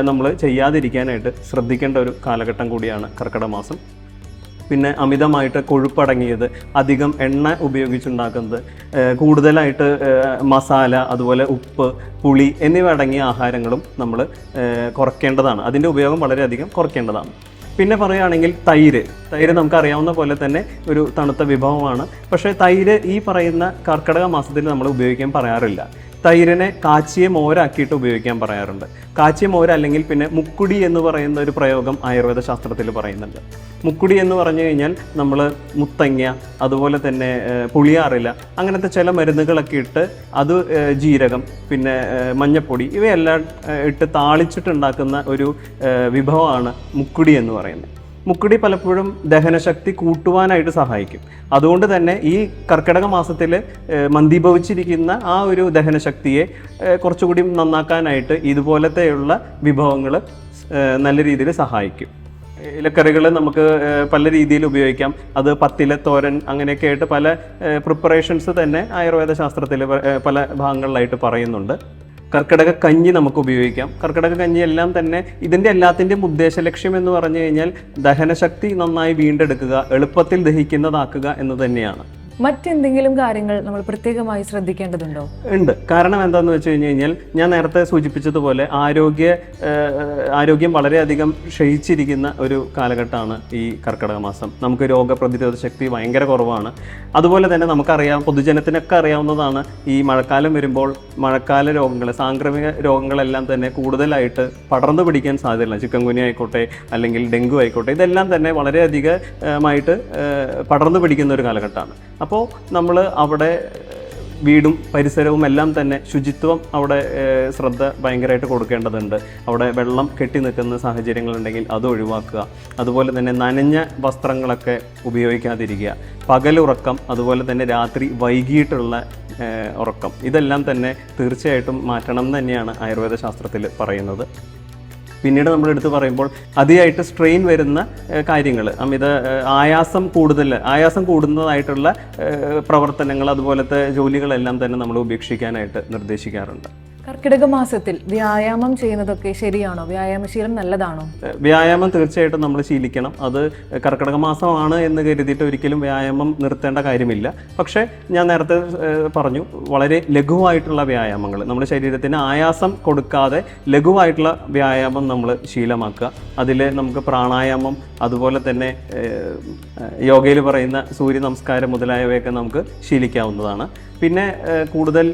നമ്മൾ ചെയ്യാതിരിക്കാനായിട്ട് ശ്രദ്ധിക്കേണ്ട ഒരു കാലഘട്ടം കൂടിയാണ് കർക്കിടക മാസം. പിന്നെ അമിതമായിട്ട് കൊഴുപ്പടങ്ങിയത്, അധികം എണ്ണ ഉപയോഗിച്ചുണ്ടാക്കുന്നത്, കൂടുതലായിട്ട് മസാല, അതുപോലെ ഉപ്പ്, പുളി എന്നിവ അടങ്ങിയ ആഹാരങ്ങളും നമ്മൾ കുറയ്ക്കേണ്ടതാണ്. അതിൻ്റെ ഉപയോഗം വളരെയധികം കുറയ്ക്കേണ്ടതാണ്. പിന്നെ പറയുകയാണെങ്കിൽ തൈര് നമുക്കറിയാവുന്ന പോലെ തന്നെ ഒരു തണുത്ത വിഭവമാണ്. പക്ഷേ തൈര് ഈ പറയുന്ന കർക്കിടക മാസത്തിൽ നമ്മൾ ഉപയോഗിക്കാൻ പറയാറില്ല. തൈരിനെ കാച്ചിയ മോരാക്കിയിട്ട് ഉപയോഗിക്കാൻ പറയാറുണ്ട്. കാച്ചിയ മോര് അല്ലെങ്കിൽ പിന്നെ മുക്കുടി എന്ന് പറയുന്ന ഒരു പ്രയോഗം ആയുർവേദ ശാസ്ത്രത്തിൽ പറയുന്നുണ്ട്. മുക്കുടി എന്ന് പറഞ്ഞു കഴിഞ്ഞാൽ നമ്മൾ മുത്തങ്ങ, അതുപോലെ തന്നെ പുളിയാറില, അങ്ങനത്തെ ചില മരുന്നുകളൊക്കെ ഇട്ട് അത് ജീരകം, പിന്നെ മഞ്ഞപ്പൊടി ഇവയെല്ലാം ഇട്ട് താളിച്ചിട്ടുണ്ടാക്കുന്ന ഒരു വിഭവമാണ് മുക്കുടി എന്ന് പറയുന്നത്. മുക്കുടി പലപ്പോഴും ദഹനശക്തി കൂട്ടുവാനായിട്ട് സഹായിക്കും. അതുകൊണ്ട് തന്നെ ഈ കർക്കിടക മാസത്തിൽ മന്ദീഭവിച്ചിരിക്കുന്ന ആ ഒരു ദഹനശക്തിയെ കുറച്ചുകൂടി നന്നാക്കാനായിട്ട് ഇതുപോലത്തെയുള്ള വിഭവങ്ങൾ നല്ല രീതിയിൽ സഹായിക്കും. ഇലക്കറികൾ നമുക്ക് പല രീതിയിൽ ഉപയോഗിക്കാം. അത് പത്തില തോരൻ അങ്ങനെയൊക്കെ ആയിട്ട് പല പ്രിപ്പറേഷൻസ് തന്നെ ആയുർവേദ ശാസ്ത്രത്തിൽ പല ഭാഗങ്ങളിലായിട്ട് പറയുന്നുണ്ട്. കർക്കിടക കഞ്ഞി നമുക്ക് ഉപയോഗിക്കാം. കർക്കിടക കഞ്ഞി എല്ലാം തന്നെ ഇതിൻ്റെ എല്ലാത്തിൻ്റെയും ഉദ്ദേശ ലക്ഷ്യം എന്ന് പറഞ്ഞു കഴിഞ്ഞാൽ ദഹനശക്തി നന്നായി വീണ്ടെടുക്കുക, എളുപ്പത്തിൽ ദഹിക്കുന്നതാക്കുക എന്ന് തന്നെയാണ്. മറ്റെന്തെങ്കിലും കാര്യങ്ങൾ നമ്മൾ പ്രത്യേകമായി ശ്രദ്ധിക്കേണ്ടതുണ്ടോ? ഉണ്ട്. കാരണം എന്താണെന്ന് വെച്ച് കഴിഞ്ഞാൽ ഞാൻ നേരത്തെ സൂചിപ്പിച്ചതുപോലെ ആരോഗ്യം വളരെയധികം ക്ഷയിച്ചിരിക്കുന്ന ഒരു കാലഘട്ടമാണ് ഈ കർക്കിടക മാസം. നമുക്ക് രോഗപ്രതിരോധ ശക്തി ഭയങ്കര കുറവാണ്. അതുപോലെ തന്നെ നമുക്കറിയാം, പൊതുജനത്തിനൊക്കെ അറിയാവുന്നതാണ്, ഈ മഴക്കാലം വരുമ്പോൾ മഴക്കാല രോഗങ്ങൾ, സാംക്രമിക രോഗങ്ങളെല്ലാം തന്നെ കൂടുതലായിട്ട് പടർന്നു പിടിക്കാൻ സാധ്യതയില്ല. ചിക്കൻ ഗുനിയ ആയിക്കോട്ടെ അല്ലെങ്കിൽ ഡെങ്കു ആയിക്കോട്ടെ, ഇതെല്ലാം തന്നെ വളരെയധികമായിട്ട് പടർന്നു പിടിക്കുന്ന ഒരു കാലഘട്ടമാണ്. അപ്പോൾ നമ്മൾ അവിടെ വീടും പരിസരവും എല്ലാം തന്നെ ശുചിത്വം അവിടെ ശ്രദ്ധ ഭയങ്കരമായിട്ട് കൊടുക്കേണ്ടതുണ്ട്. അവിടെ വെള്ളം കെട്ടി നിൽക്കുന്ന സാഹചര്യങ്ങളുണ്ടെങ്കിൽ അത് ഒഴിവാക്കുക. അതുപോലെ തന്നെ നനഞ്ഞ വസ്ത്രങ്ങളൊക്കെ ഉപയോഗിക്കാതിരിക്കുക. പകലുറക്കം, അതുപോലെ തന്നെ രാത്രി വൈകിട്ടുള്ള ഉറക്കം, ഇതെല്ലാം തന്നെ തീർച്ചയായിട്ടും മാറ്റണം എന്ന് തന്നെയാണ് ആയുർവേദ ശാസ്ത്രത്തിൽ പറയുന്നത്. പിന്നീട് നമ്മൾ എടുത്ത് പറയുമ്പോൾ അതിയായിട്ട് സ്ട്രെയിൻ വരുന്ന കാര്യങ്ങൾ, ആയാസം കൂടുന്നതായിട്ടുള്ള പ്രവർത്തനങ്ങൾ, അതുപോലത്തെ ജോലികളെല്ലാം തന്നെ നമ്മൾ ഉപേക്ഷിക്കാനായിട്ട് നിർദ്ദേശിക്കാറുണ്ട്. കർക്കിടക മാസത്തിൽ വ്യായാമം ചെയ്യുന്നതൊക്കെ ശരിയാണോ? വ്യായാമശീലം നല്ലതാണോ? വ്യായാമം തീർച്ചയായിട്ടും നമ്മൾ ശീലിക്കണം. അത് കർക്കിടക മാസമാണ് എന്ന് കരുതിയിട്ട് ഒരിക്കലും വ്യായാമം നിർത്തേണ്ട കാര്യമില്ല. പക്ഷേ ഞാൻ നേരത്തെ പറഞ്ഞു, വളരെ ലഘുവായിട്ടുള്ള വ്യായാമങ്ങൾ, നമ്മുടെ ശരീരത്തിന് ആയാസം കൊടുക്കാതെ ലഘുവായിട്ടുള്ള വ്യായാമം നമ്മൾ ശീലമാക്കുക. അതിൽ നമുക്ക് പ്രാണായാമം, അതുപോലെ തന്നെ യോഗയിൽ പറയുന്ന സൂര്യ നമസ്കാരം മുതലായവയൊക്കെ നമുക്ക് ശീലിക്കാവുന്നതാണ്. പിന്നെ കൂടുതൽ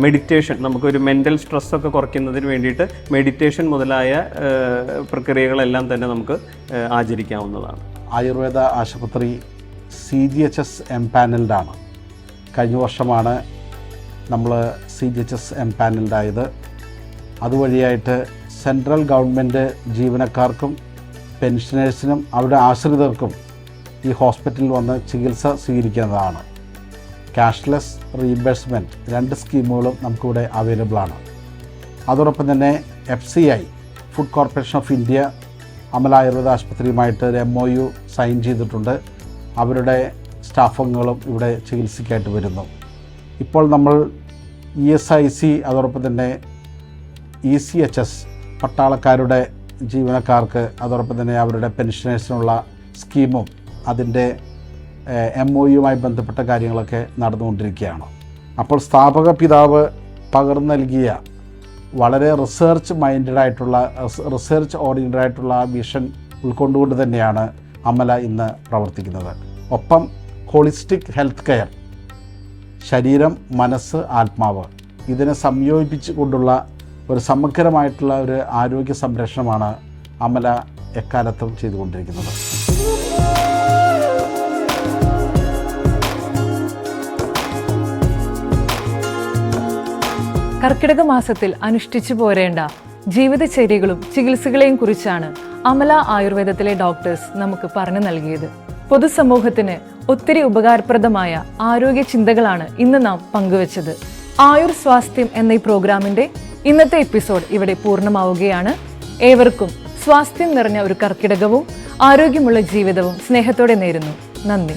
മെഡിറ്റേഷൻ, നമുക്കൊരു മെൻ്റൽ സ്ട്രെസ്സൊക്കെ കുറയ്ക്കുന്നതിന് വേണ്ടിയിട്ട് മെഡിറ്റേഷൻ മുതലായ പ്രക്രിയകളെല്ലാം തന്നെ നമുക്ക് ആചരിക്കാവുന്നതാണ്. ആയുർവേദ ആശുപത്രി CGHS എംപാനൽഡാണ്. കഴിഞ്ഞ വർഷമാണ് നമ്മൾ CGHS എംപാനൽഡായത്. അതുവഴിയായിട്ട് സെൻട്രൽ ഗവൺമെൻറ് ജീവനക്കാർക്കും പെൻഷനേഴ്സിനും അവരുടെ ആശ്രിതർക്കും ഈ ഹോസ്പിറ്റലിൽ വന്ന് ചികിത്സ സ്വീകരിക്കുന്നതാണ്. ക്യാഷ്ലെസ് റീഇംബേഴ്സ്മെൻറ്റ് 2 സ്കീമുകളും നമുക്കിവിടെ അവൈലബിൾ ആണ്. അതോടൊപ്പം തന്നെ FCI food corporation of India Amala ayurveda ആശുപത്രിയുമായിട്ട് ഒരു MOU സൈൻ ചെയ്തിട്ടുണ്ട്. അവരുടെ സ്റ്റാഫുകളും ഇവിടെ ചികിത്സയ്ക്കായിട്ട് വരുന്നു. ഇപ്പോൾ നമ്മൾ ESIC, അതോടൊപ്പം തന്നെ ECHS പട്ടാളക്കാരുടെ ജീവനക്കാർക്ക്, അതോടൊപ്പം തന്നെ അവരുടെ പെൻഷനേഴ്സിനുള്ള സ്കീമും അതിൻ്റെ MOUയുമായി ബന്ധപ്പെട്ട കാര്യങ്ങളൊക്കെ നടന്നുകൊണ്ടിരിക്കുകയാണ്. അപ്പോൾ സ്ഥാപക പിതാവ് പകർന്നു നൽകിയ വളരെ റിസർച്ച് ഓറിയൻറ്റഡായിട്ടുള്ള ആ വിഷൻ ഉൾക്കൊണ്ടുകൊണ്ട് തന്നെയാണ് അമല ഇന്ന് പ്രവർത്തിക്കുന്നത്. ഒപ്പം ഹോളിസ്റ്റിക് ഹെൽത്ത് കെയർ, ശരീരം, മനസ്സ്, ആത്മാവ്, ഇതിനെ സംയോജിപ്പിച്ചു കൊണ്ടുള്ള ഒരു സമഗ്രമായിട്ടുള്ള ഒരു ആരോഗ്യ സംരക്ഷണമാണ് അമല എക്കാലത്തും ചെയ്തുകൊണ്ടിരിക്കുന്നത്. കർക്കിടക മാസത്തിൽ അനുഷ്ഠിച്ചു പോരേണ്ട ജീവിതചര്യകളും ചികിത്സകളെയും കുറിച്ചാണ് അമല ആയുർവേദത്തിലെ ഡോക്ടേഴ്സ് നമുക്ക് പറഞ്ഞു നൽകിയത്. പൊതുസമൂഹത്തിന് ഒത്തിരി ഉപകാരപ്രദമായ ആരോഗ്യ ചിന്തകളാണ് ഇന്ന് നാം പങ്കുവച്ചത്. ആയുർ സ്വാസ്ഥ്യം എന്ന ഈ പ്രോഗ്രാമിന്റെ ഇന്നത്തെ എപ്പിസോഡ് ഇവിടെ പൂർണ്ണമാവുകയാണ്. ഏവർക്കും സ്വാസ്ഥ്യം നിറഞ്ഞ ഒരു കർക്കിടകവും ആരോഗ്യമുള്ള ജീവിതവും സ്നേഹത്തോടെ നേരുന്നു. നന്ദി.